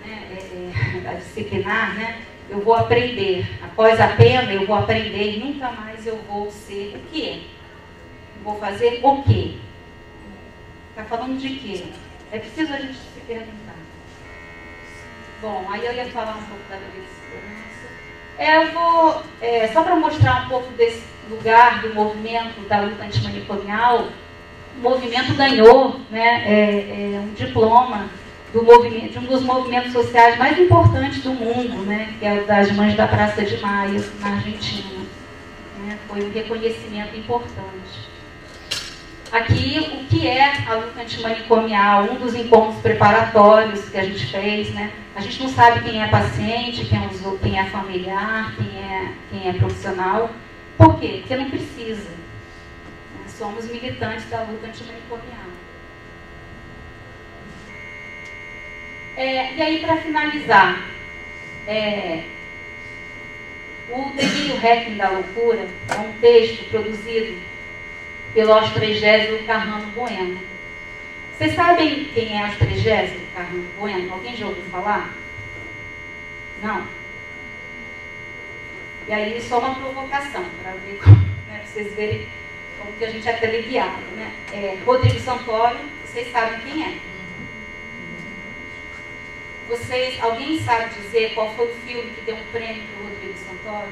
né, a disciplinar, né? Eu vou aprender. Após a pena eu vou aprender e nunca mais eu vou ser o quê? Eu vou fazer o quê? Está falando de quê? É preciso a gente se perguntar. Bom, aí eu ia falar um pouco da lei de segurança. Eu vou, só para mostrar um pouco desse lugar do movimento da luta antimanicomial, o movimento ganhou, né, um diploma do movimento, de um dos movimentos sociais mais importantes do mundo, né, que é o das Mães da Praça de Maio, na Argentina. Né, foi um reconhecimento importante. Aqui, o que é a luta antimanicomial, um dos encontros preparatórios que a gente fez, né? A gente não sabe quem é paciente, quem é familiar, quem é profissional. Por quê? Porque não precisa. Somos militantes da luta antimanicomial. E aí, para finalizar, o Delírio Requiem da Loucura é um texto produzido pelo Austregésilo Carrano Bueno. Vocês sabem quem é Austregésilo Carrano Bueno? Alguém já ouviu falar? Não? E aí, só uma provocação, para ver, né, vocês verem como que a gente é teleguiado. Né? Rodrigo Santoro, vocês sabem quem é. Alguém sabe dizer qual foi o filme que deu um prêmio para o Rodrigo Santoro?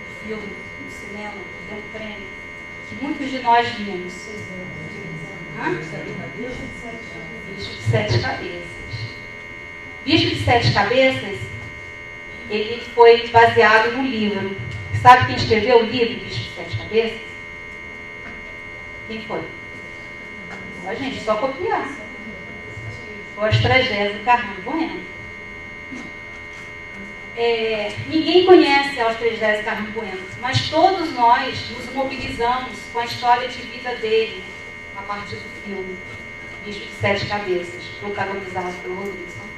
O filme no cinema que deu um prêmio, que muitos de nós vimos. Bicho de Sete Cabeças. Bicho de Sete Cabeças, ele foi baseado no livro. Sabe quem escreveu o livro Bicho de Sete Cabeças? Quem foi? A gente, só copiar. O Austregésilo Carrano Bueno. Ninguém conhece Austro-Egésio Carrano Bueno, mas todos nós nos mobilizamos com a história de vida dele, a partir do filme Bicho de Sete Cabeças, protagonizado pelo Rodrigo Santoro.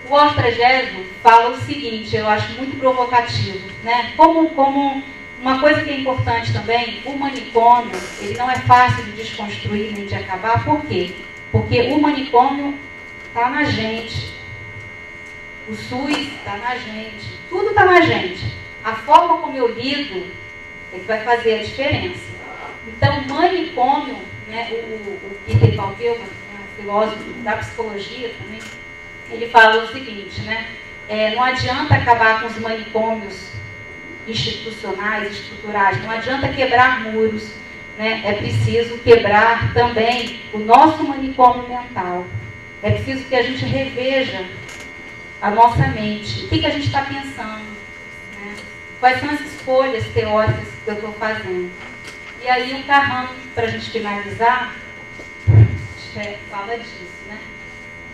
O Austro-Egésio fala o seguinte, eu acho muito provocativo, né? Como uma coisa que é importante também, o manicômio, ele não é fácil de desconstruir nem de acabar. Por quê? Porque o manicômio está na gente. O SUS está na gente. Tudo está na gente. A forma como eu lido é que vai fazer a diferença. Então, o manicômio, né, o Peter Paul-Gilman, né, um filósofo da psicologia também, ele fala o seguinte, né? Não adianta acabar com os manicômios institucionais, estruturais, não adianta quebrar muros, né? É preciso quebrar também o nosso manicômio mental. É preciso que a gente reveja a nossa mente. O que a gente está pensando? Né? Quais são as escolhas teóricas que eu estou fazendo? E aí o Carrano, para a gente finalizar, fala disso, né?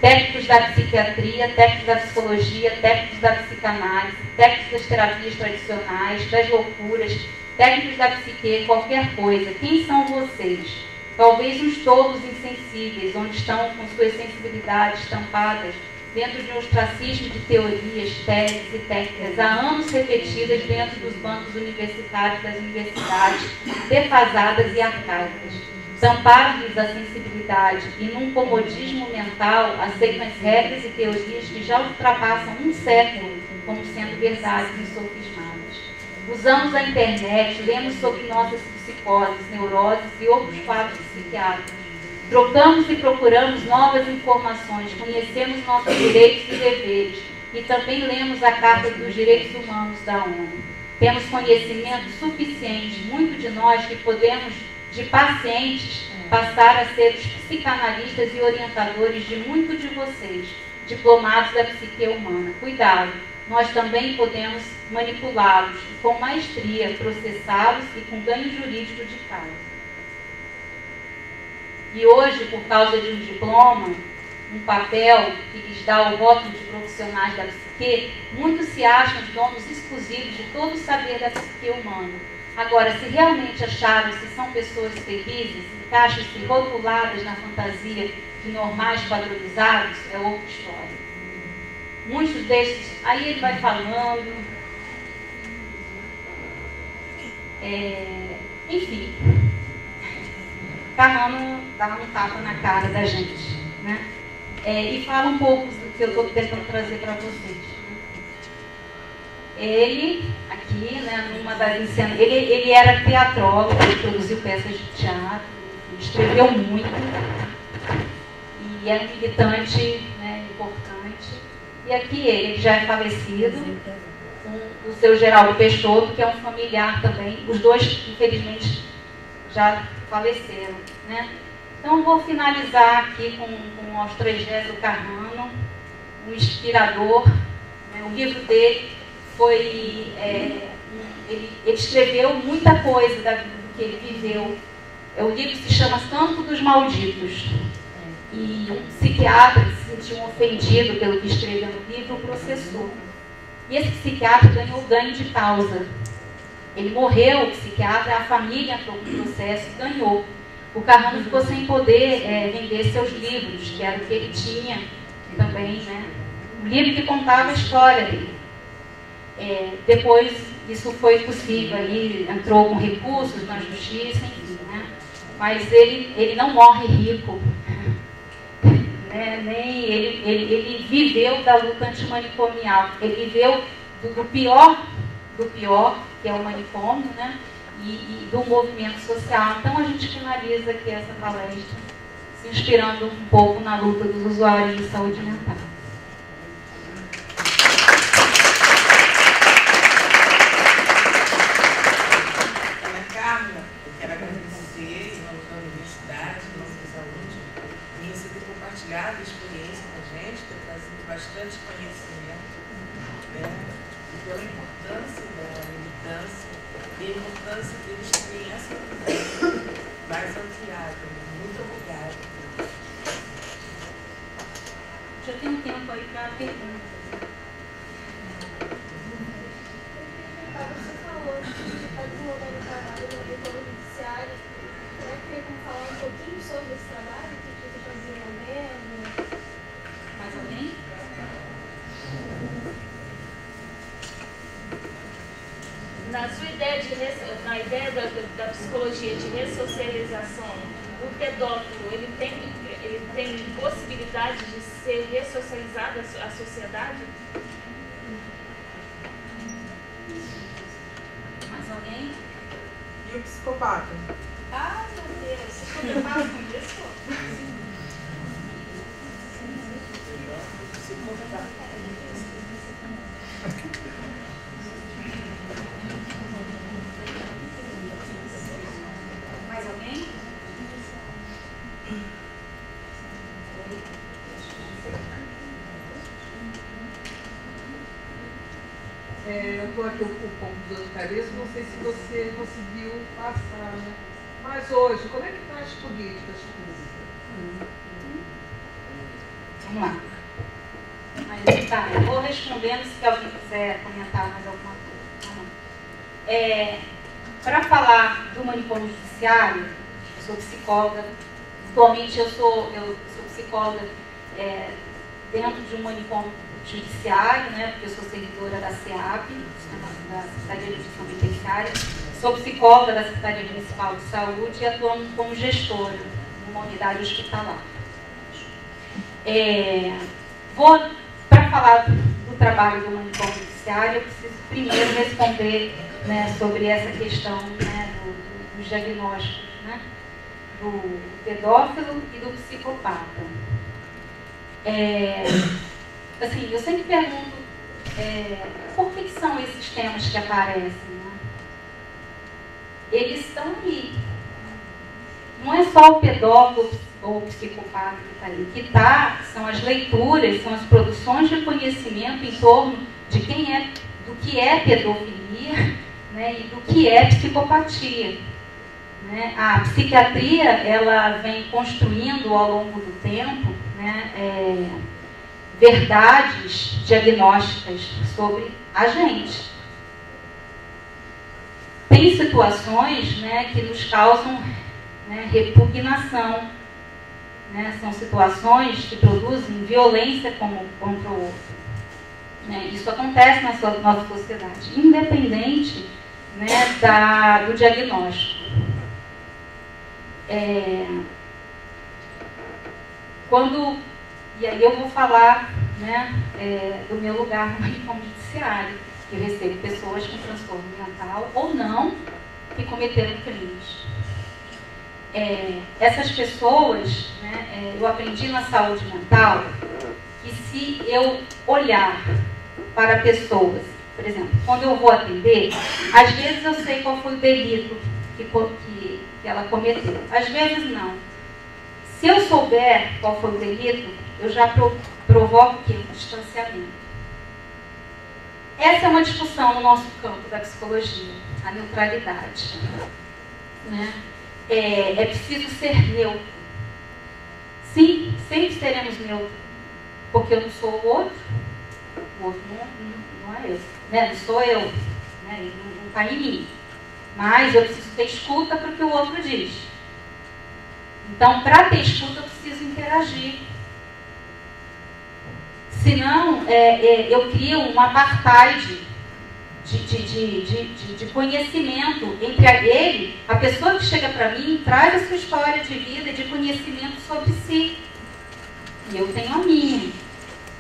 Técnicos da psiquiatria, técnicos da psicologia, técnicos da psicanálise, técnicos das terapias tradicionais, das loucuras, técnicos da psique, qualquer coisa. Quem são vocês? Talvez uns tolos insensíveis, onde estão com suas sensibilidades estampadas dentro de um ostracismo de teorias, teses e técnicas há anos repetidas dentro dos bancos universitários das universidades, defasadas e arcaicas. Tamparam-lhes a sensibilidade e, num comodismo mental, aceitam as regras e teorias que já ultrapassam um século como sendo verdades insofismáveis. Usamos a internet, lemos sobre nossas psicoses, neuroses e outros quadros psiquiátricos. Trocamos e procuramos novas informações, conhecemos nossos direitos e deveres e também lemos a Carta dos Direitos Humanos da ONU. Temos conhecimento suficiente, muito de nós que podemos, de pacientes, passar a ser os psicanalistas e orientadores de muitos de vocês, diplomados da psique humana. Cuidado, nós também podemos manipulá-los e, com maestria, processá-los e com ganho jurídico de causa. E hoje, por causa de um diploma, um papel que lhes dá o rótulo de profissionais da psique, muitos se acham os donos exclusivos de todo o saber da psique humana. Agora, se realmente acharam-se são pessoas felizes, encaixam-se rotuladas na fantasia de normais padronizados, é outra história. Muitos desses, aí ele vai falando, enfim, Carrano dá um tapa na cara da gente, né? E fala um pouco do que eu estou tentando trazer para vocês. Ele, aqui, né, numa das encenações, ele era teatrólogo, ele produziu peças de teatro, escreveu muito, e era um militante, né, importante. E aqui ele já é falecido, o seu Geraldo Peixoto, que é um familiar também, os dois, infelizmente, já faleceram, né? Então, vou finalizar aqui com o Austro-Egésio Carrano, um inspirador, né? O livro dele foi... ele escreveu muita coisa da vida que ele viveu. O livro se chama Santo dos Malditos. E um psiquiatra que se sentiu ofendido pelo que escreveu no livro o processou. E esse psiquiatra ganhou ganho de causa. Ele morreu, o psiquiatra, a família entrou no processo e ganhou. O Carrano ficou sem poder vender seus livros, que era o que ele tinha também, né? Um livro que contava a história dele. Depois isso foi possível, aí entrou com recursos na justiça, enfim, né? Mas ele não morre rico, né? Nem ele viveu da luta antimanicomial, ele viveu do pior, que é o manicômio, né? E do movimento social. Então a gente finaliza aqui essa palestra se inspirando um pouco na luta dos usuários de saúde mental. Ana Carla, eu quero agradecer em nome da universidade, nossos alunos, por você ter compartilhado a experiência com a gente, ter trazido bastante conhecimento, né? E pela importância da militância e a importância deles terem essa visão mais ampliada. Muito obrigada. Já tem um tempo aí para perguntas. ideia da psicologia de ressocialização, o pedófilo, ele tem possibilidade de ser ressocializado à sociedade? Mais alguém? E o psicopata? Ah, meu Deus, você preocupado com isso? Mais alguém? Eu estou aqui ocupando um dor de cabeça, não sei se você conseguiu passar, né? Mas hoje, como é que está as políticas públicas? Vamos lá. Mas, tá, eu vou respondendo se alguém quiser comentar mais alguma coisa. Para falar do manicômio judiciário, eu sou psicóloga. Atualmente eu sou psicóloga dentro de um manicômio judiciário, né, porque eu sou servidora da SEAP, da Secretaria de Justiça Penitenciária, sou psicóloga da Secretaria Municipal de Saúde e atuando como gestora numa unidade hospitalar. Para falar do trabalho do manicômio judiciário, eu preciso primeiro responder, né, sobre essa questão, né, dos diagnósticos, né, do pedófilo e do psicopata. Assim, eu sempre pergunto por que são esses temas que aparecem, né? Eles estão aí. Não é só o pedófilo ou o psicopata que está ali. O que está são as leituras, são as produções de conhecimento em torno de do que é pedofilia, né, e do que é psicopatia. Né? A psiquiatria, ela vem construindo ao longo do tempo, né, verdades diagnósticas sobre a gente. Tem situações, né, que nos causam, né, repugnação, né, são situações que produzem violência contra o outro. Né? Isso acontece na nossa sociedade, independente, né, do diagnóstico. E aí eu vou falar, né, do meu lugar no manicômio judiciário, que eu recebo pessoas com transtorno mental ou não que cometeram crimes. Essas pessoas, né, eu aprendi na saúde mental que se eu olhar para pessoas, por exemplo, quando eu vou atender, às vezes eu sei qual foi o delito que ela cometeu, às vezes não. Se eu souber qual foi o delito, eu já provoco o quê? Um distanciamento. Essa é uma discussão no nosso campo da psicologia, a neutralidade. Né? É preciso ser neutro. Sim, sempre seremos neutros, porque eu não sou o outro não é eu, né? Não sou eu, né? Ele não está em mim. Mas eu preciso ter escuta para o que o outro diz. Então, para ter escuta, eu preciso interagir. Senão, eu crio um apartheid de conhecimento entre ele, a pessoa que chega para mim, traz a sua história de vida e de conhecimento sobre si. E eu tenho a minha.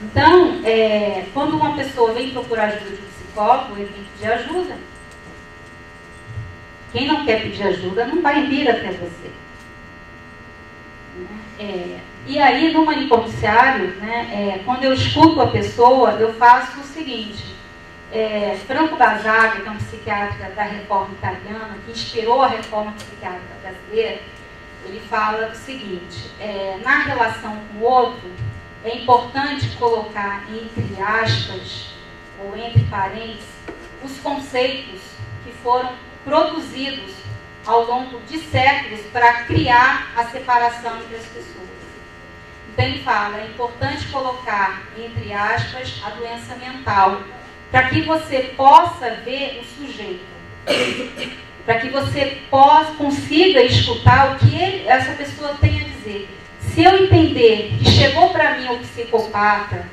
Então, quando uma pessoa vem procurar ajuda de um psicólogo, ele vem pedir ajuda. Quem não quer pedir ajuda não vai vir até você. E aí, no manicômio judiciário, né, quando eu escuto a pessoa, eu faço o seguinte. Franco Basaglia, que é um psiquiatra da reforma italiana, que inspirou a reforma psiquiátrica brasileira, ele fala o seguinte: na relação com o outro, é importante colocar entre aspas, ou entre parênteses, os conceitos que foram produzidos ao longo de séculos para criar a separação entre as pessoas. Então ele fala, é importante colocar, entre aspas, a doença mental, para que você possa ver o sujeito, para que você consiga escutar o que essa pessoa tem a dizer. Se eu entender que chegou para mim o psicopata,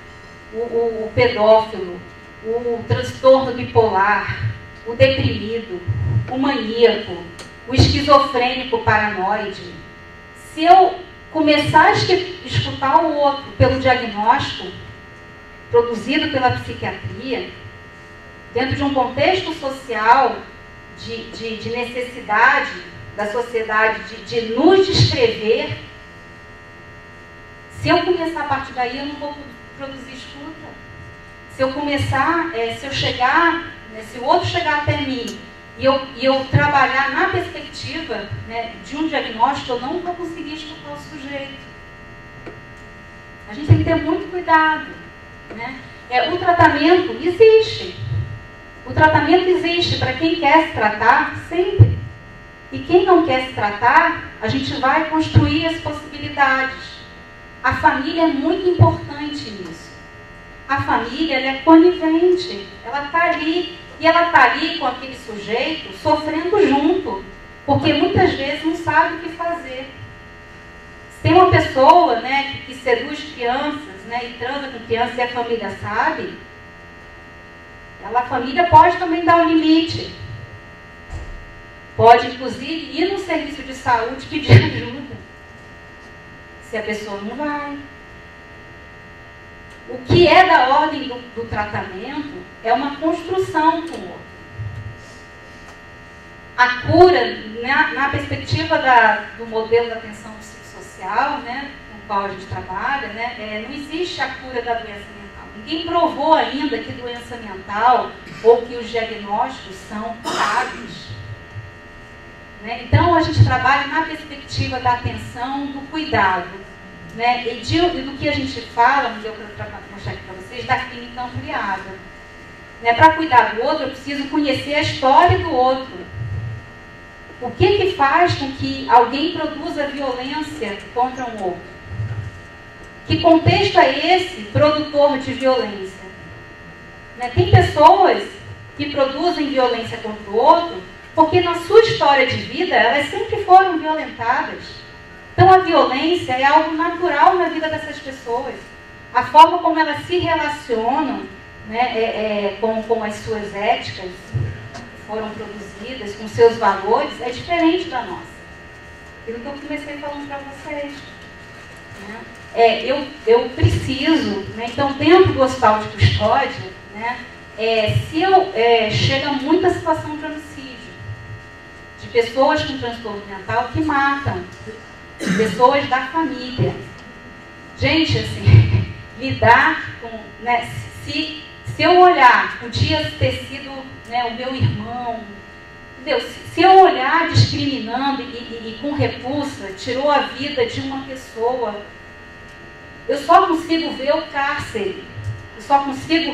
o pedófilo, o transtorno bipolar, o deprimido, o maníaco, o esquizofrênico paranoide, se eu começar a escutar o outro pelo diagnóstico produzido pela psiquiatria, dentro de um contexto social de necessidade da sociedade de nos descrever, se eu começar a partir daí, eu não vou produzir escuta. Se eu começar, se eu chegar, né, se o outro chegar até mim e eu trabalhar na perspectiva, né, de um diagnóstico, eu não vou conseguir escutar o sujeito. A gente tem que ter muito cuidado, né? O tratamento existe. O tratamento existe para quem quer se tratar, sempre. E quem não quer se tratar, a gente vai construir as possibilidades. A família é muito importante nisso. A família, ela é conivente. Ela está ali. E ela está ali com aquele sujeito, sofrendo junto. Porque muitas vezes não sabe o que fazer. Se tem uma pessoa, né, que seduz crianças, né, e transa com crianças e a família sabe, a família pode também dar um limite. Pode, inclusive, ir no serviço de saúde pedir ajuda. Se a pessoa não vai. O que é da ordem do tratamento é uma construção com o outro. A cura, na perspectiva do modelo da atenção psicossocial, né, com o qual a gente trabalha, né, não existe a cura da doença mental. Ninguém provou ainda que doença mental ou que os diagnósticos são curáveis. Né? Então, a gente trabalha na perspectiva da atenção, do cuidado. Né? E do que a gente fala, não deu para mostrar aqui para vocês, da clínica ampliada. Né? Para cuidar do outro, eu preciso conhecer a história do outro. O que faz com que alguém produza violência contra um outro? Que contexto é esse produtor de violência? Né? Tem pessoas que produzem violência contra o outro porque na sua história de vida elas sempre foram violentadas. Então a violência é algo natural na vida dessas pessoas. A forma como elas se relacionam, né, com as suas éticas foram produzidas, com seus valores, é diferente da nossa. Aquilo que eu comecei falando para vocês. Né? Eu preciso, né, então dentro do hospital de custódia, né, chega muita situação de homicídio, de pessoas com transtorno mental que matam, pessoas da família. Gente, assim, lidar com, né, se eu olhar, podia ter sido, né, o meu irmão, entendeu? Se eu olhar discriminando e com repulsa, tirou a vida de uma pessoa, eu só consigo ver o cárcere, eu só consigo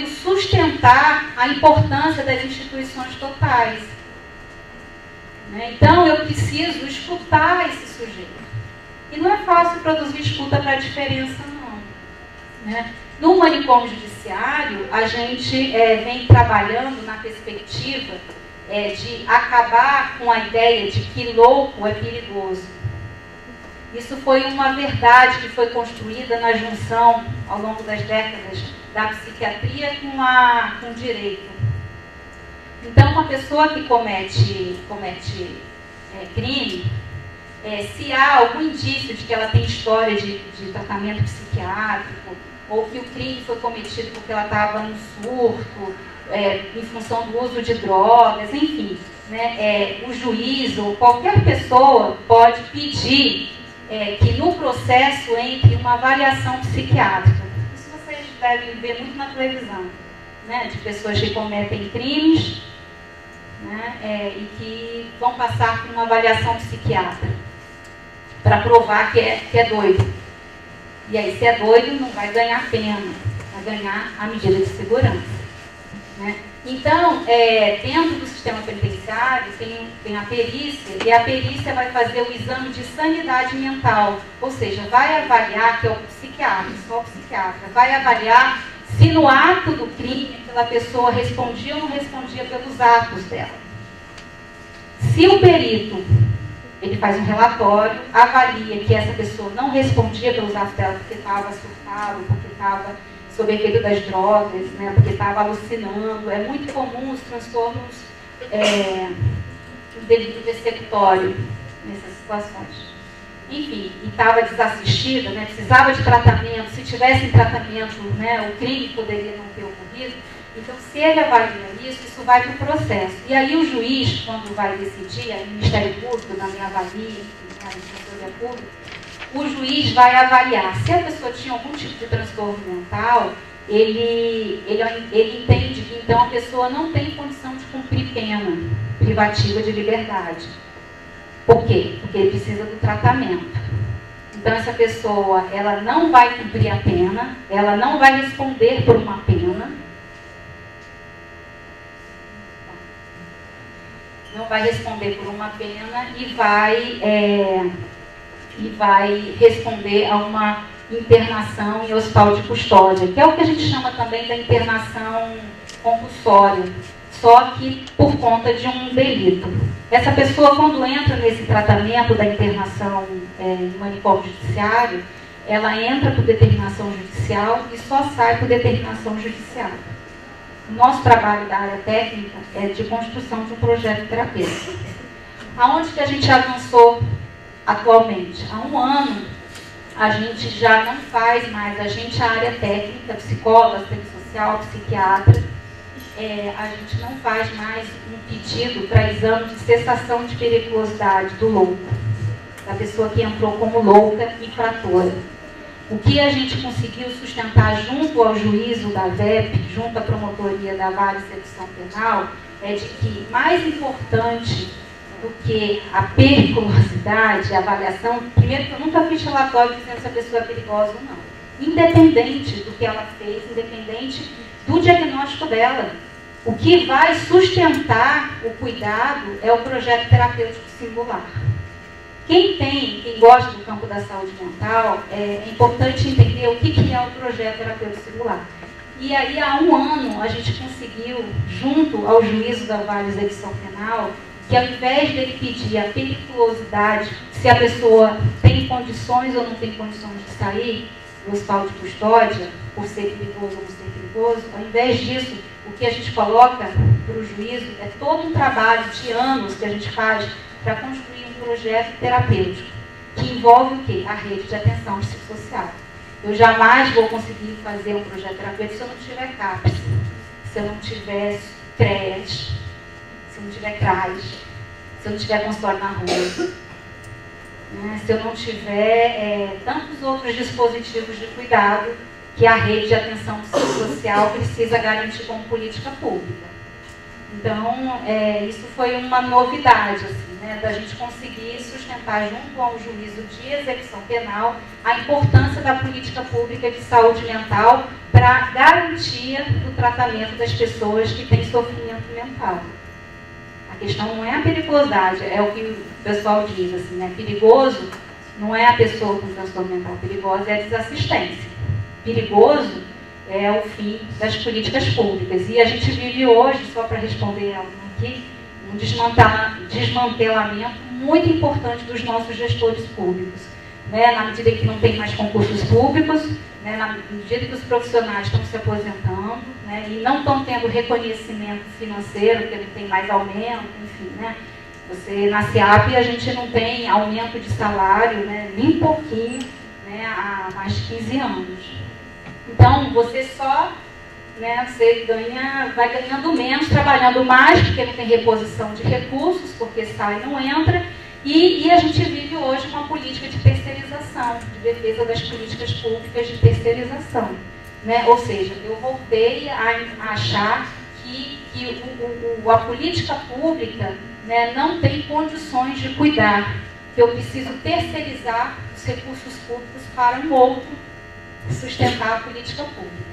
sustentar a importância das instituições totais. Então, eu preciso escutar esse sujeito. E não é fácil produzir escuta para a diferença, não. Né? No manicômio judiciário, a gente vem trabalhando na perspectiva de acabar com a ideia de que louco é perigoso. Isso foi uma verdade que foi construída na junção, ao longo das décadas, da psiquiatria com o direito. Então, uma pessoa que comete crime, se há algum indício de que ela tem história de tratamento psiquiátrico, ou que o crime foi cometido porque ela estava num surto, em função do uso de drogas, enfim, né, o juiz ou qualquer pessoa pode pedir que no processo entre uma avaliação psiquiátrica. Isso vocês devem ver muito na televisão, né, de pessoas que cometem crimes, né, e que vão passar por uma avaliação psiquiátrica para provar que é doido. E aí, se é doido, não vai ganhar pena, vai ganhar a medida de segurança. Né? Então, dentro do sistema penitenciário, tem a perícia, e a perícia vai fazer o exame de sanidade mental, ou seja, vai avaliar, que é o psiquiatra, só o psiquiatra, vai avaliar se no ato do crime aquela pessoa respondia ou não respondia pelos atos dela. Se o perito, ele faz um relatório, avalia que essa pessoa não respondia pelos atos dela porque estava surtado, porque estava sob efeito das drogas, né, porque estava alucinando. É muito comum os transtornos um delito persecutório nessas situações. Enfim, e estava desassistida, né, precisava de tratamento, se tivesse em tratamento, né, o crime poderia não ter ocorrido. Então, se ele avalia isso vai para o processo. E aí o juiz, quando vai decidir, aí o Ministério Público também avalia, a Defensoria Pública, o juiz vai avaliar se a pessoa tinha algum tipo de transtorno mental, ele entende que então a pessoa não tem condição de cumprir pena privativa de liberdade. Por quê? Porque ele precisa do tratamento. Então essa pessoa, ela não vai cumprir a pena, ela não vai responder por uma pena, não vai responder por uma pena e vai responder a uma internação em hospital de custódia, que é o que a gente chama também da internação compulsória, só que por conta de um delito. Essa pessoa, quando entra nesse tratamento da internação em manicômio judiciário, ela entra por determinação judicial e só sai por determinação judicial. O nosso trabalho da área técnica é de construção de um projeto terapêutico. Aonde que a gente avançou atualmente? Há um ano, a gente já não faz mais, a área técnica, psicóloga, assistente social, psiquiatra, a gente não faz mais um pedido para exame de cessação de periculosidade do louco, da pessoa que entrou como louca infratora. O que a gente conseguiu sustentar junto ao juízo da VEP, junto à promotoria da Vara de Execução Penal, é de que mais importante do que a periculosidade, a avaliação, primeiro que eu nunca fiz relatório dizendo se a pessoa é perigosa ou não. Independente do que ela fez, independente do diagnóstico dela. O que vai sustentar o cuidado é o projeto terapêutico singular. Quem gosta do campo da saúde mental, é importante entender o que é o projeto terapêutico singular. E aí, há um ano, a gente conseguiu, junto ao juízo da Vara de Execução Penal, que ao invés dele pedir a periculosidade, se a pessoa tem condições ou não tem condições de sair do hospital de custódia, por ser perigoso ou não ser perigoso, ao invés disso, o que a gente coloca para o juízo é todo um trabalho de anos que a gente faz para construir um projeto terapêutico, que envolve o quê? A rede de atenção psicossocial. Eu jamais vou conseguir fazer um projeto terapêutico se eu não tiver CAPS, se eu não tiver CREAS, se eu não tiver CRAS, se eu não tiver consultório na rua, né? Se eu não tiver tantos outros dispositivos de cuidado que a rede de atenção psicossocial precisa garantir como política pública. Então, isso foi uma novidade, assim, né, da gente conseguir sustentar junto ao juízo de execução penal a importância da política pública de saúde mental para a garantia do tratamento das pessoas que têm sofrimento mental. A questão não é a periculosidade, é o que o pessoal diz, assim, né? Perigoso não é a pessoa com transtorno mental, perigosa é a desassistência. Perigoso é o fim das políticas públicas. E a gente vive hoje, só para responder aqui, um desmantelamento muito importante dos nossos gestores públicos. Né? Na medida que não tem mais concursos públicos, né? Na medida que os profissionais estão se aposentando, né? E não estão tendo reconhecimento financeiro, porque não tem mais aumento, enfim. Né? Na SEAP a gente não tem aumento de salário, né? Nem pouquinho, né? Há mais de 15 anos. Então, você só, né, você vai ganhando menos, trabalhando mais, porque não tem reposição de recursos, porque sai e não entra, e a gente vive hoje uma política de terceirização, de defesa das políticas públicas de terceirização. Né? Ou seja, eu voltei a achar que a política pública, né, não tem condições de cuidar, que eu preciso terceirizar os recursos públicos para um outro sustentar a política pública.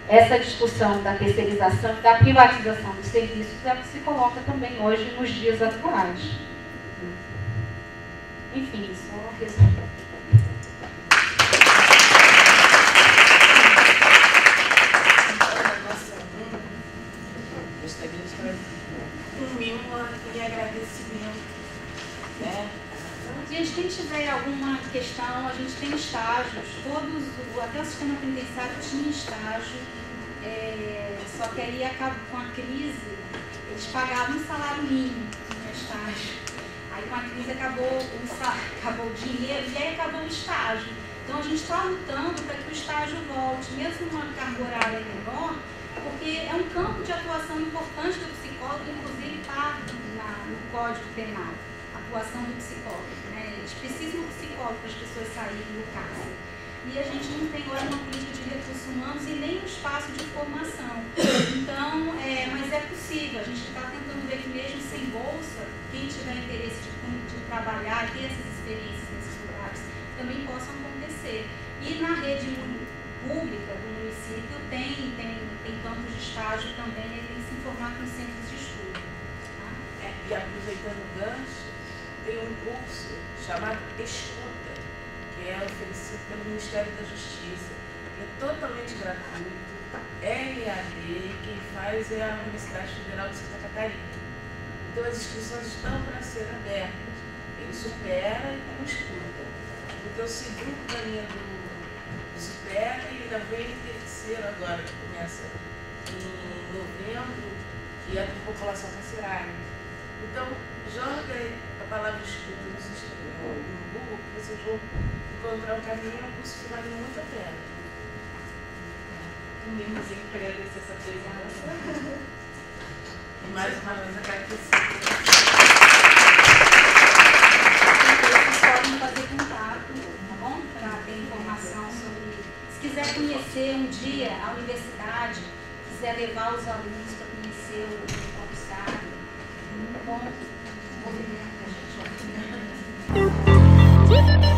Essa discussão da terceirização e da privatização dos serviços é o que se coloca também hoje nos dias atuais. Enfim, só resumo. Gostaria de fazer um mimo em agradecimento, né? Gente, quem tiver alguma questão, a gente tem estágios, até o sistema penitenciário tinha estágio Só que aí, com a crise, eles pagavam um salário mínimo no estágio. Aí com a crise acabou o dinheiro e aí acabou o estágio. Então a gente está lutando para que o estágio volte, mesmo numa carga horária menor, porque é um campo de atuação importante do psicólogo, inclusive está no Código Penal, a atuação do psicólogo. Né? Eles precisam do psicólogo para as pessoas saírem do cárcere. E a gente não tem hoje uma política de recursos humanos e nem um espaço de formação. Então, mas é possível. A gente está tentando ver que mesmo sem bolsa, quem tiver interesse de trabalhar, ter essas experiências nesses lugares, também possam acontecer. E na rede pública do município tem campos de estágio também, ele tem que se informar com centros de estudo. Tá? E aproveitando o gancho, tem um curso chamado Escuta, que é oferecido pelo Ministério da Justiça. É totalmente gratuito, é EAD, quem faz é a Universidade Federal de Santa Catarina. Então as inscrições estão para ser abertas. Ele supera e não escuta. Então esse grupo da linha do supera e ainda vem o terceiro agora, que começa em novembro, que é da população carcerária. Então, joga a palavra escuta no Google, que vocês vão encontrar um caminho, é um curso que vale muito a pena. Mimozinho, queria agradecer essa presença. E mais uma vez agradecer. Vocês podem fazer contato, tá bom? Para ter informação sobre. Se quiser conhecer um dia a universidade, quiser levar os alunos para conhecer o comissário, muito bom movimento que a gente vai.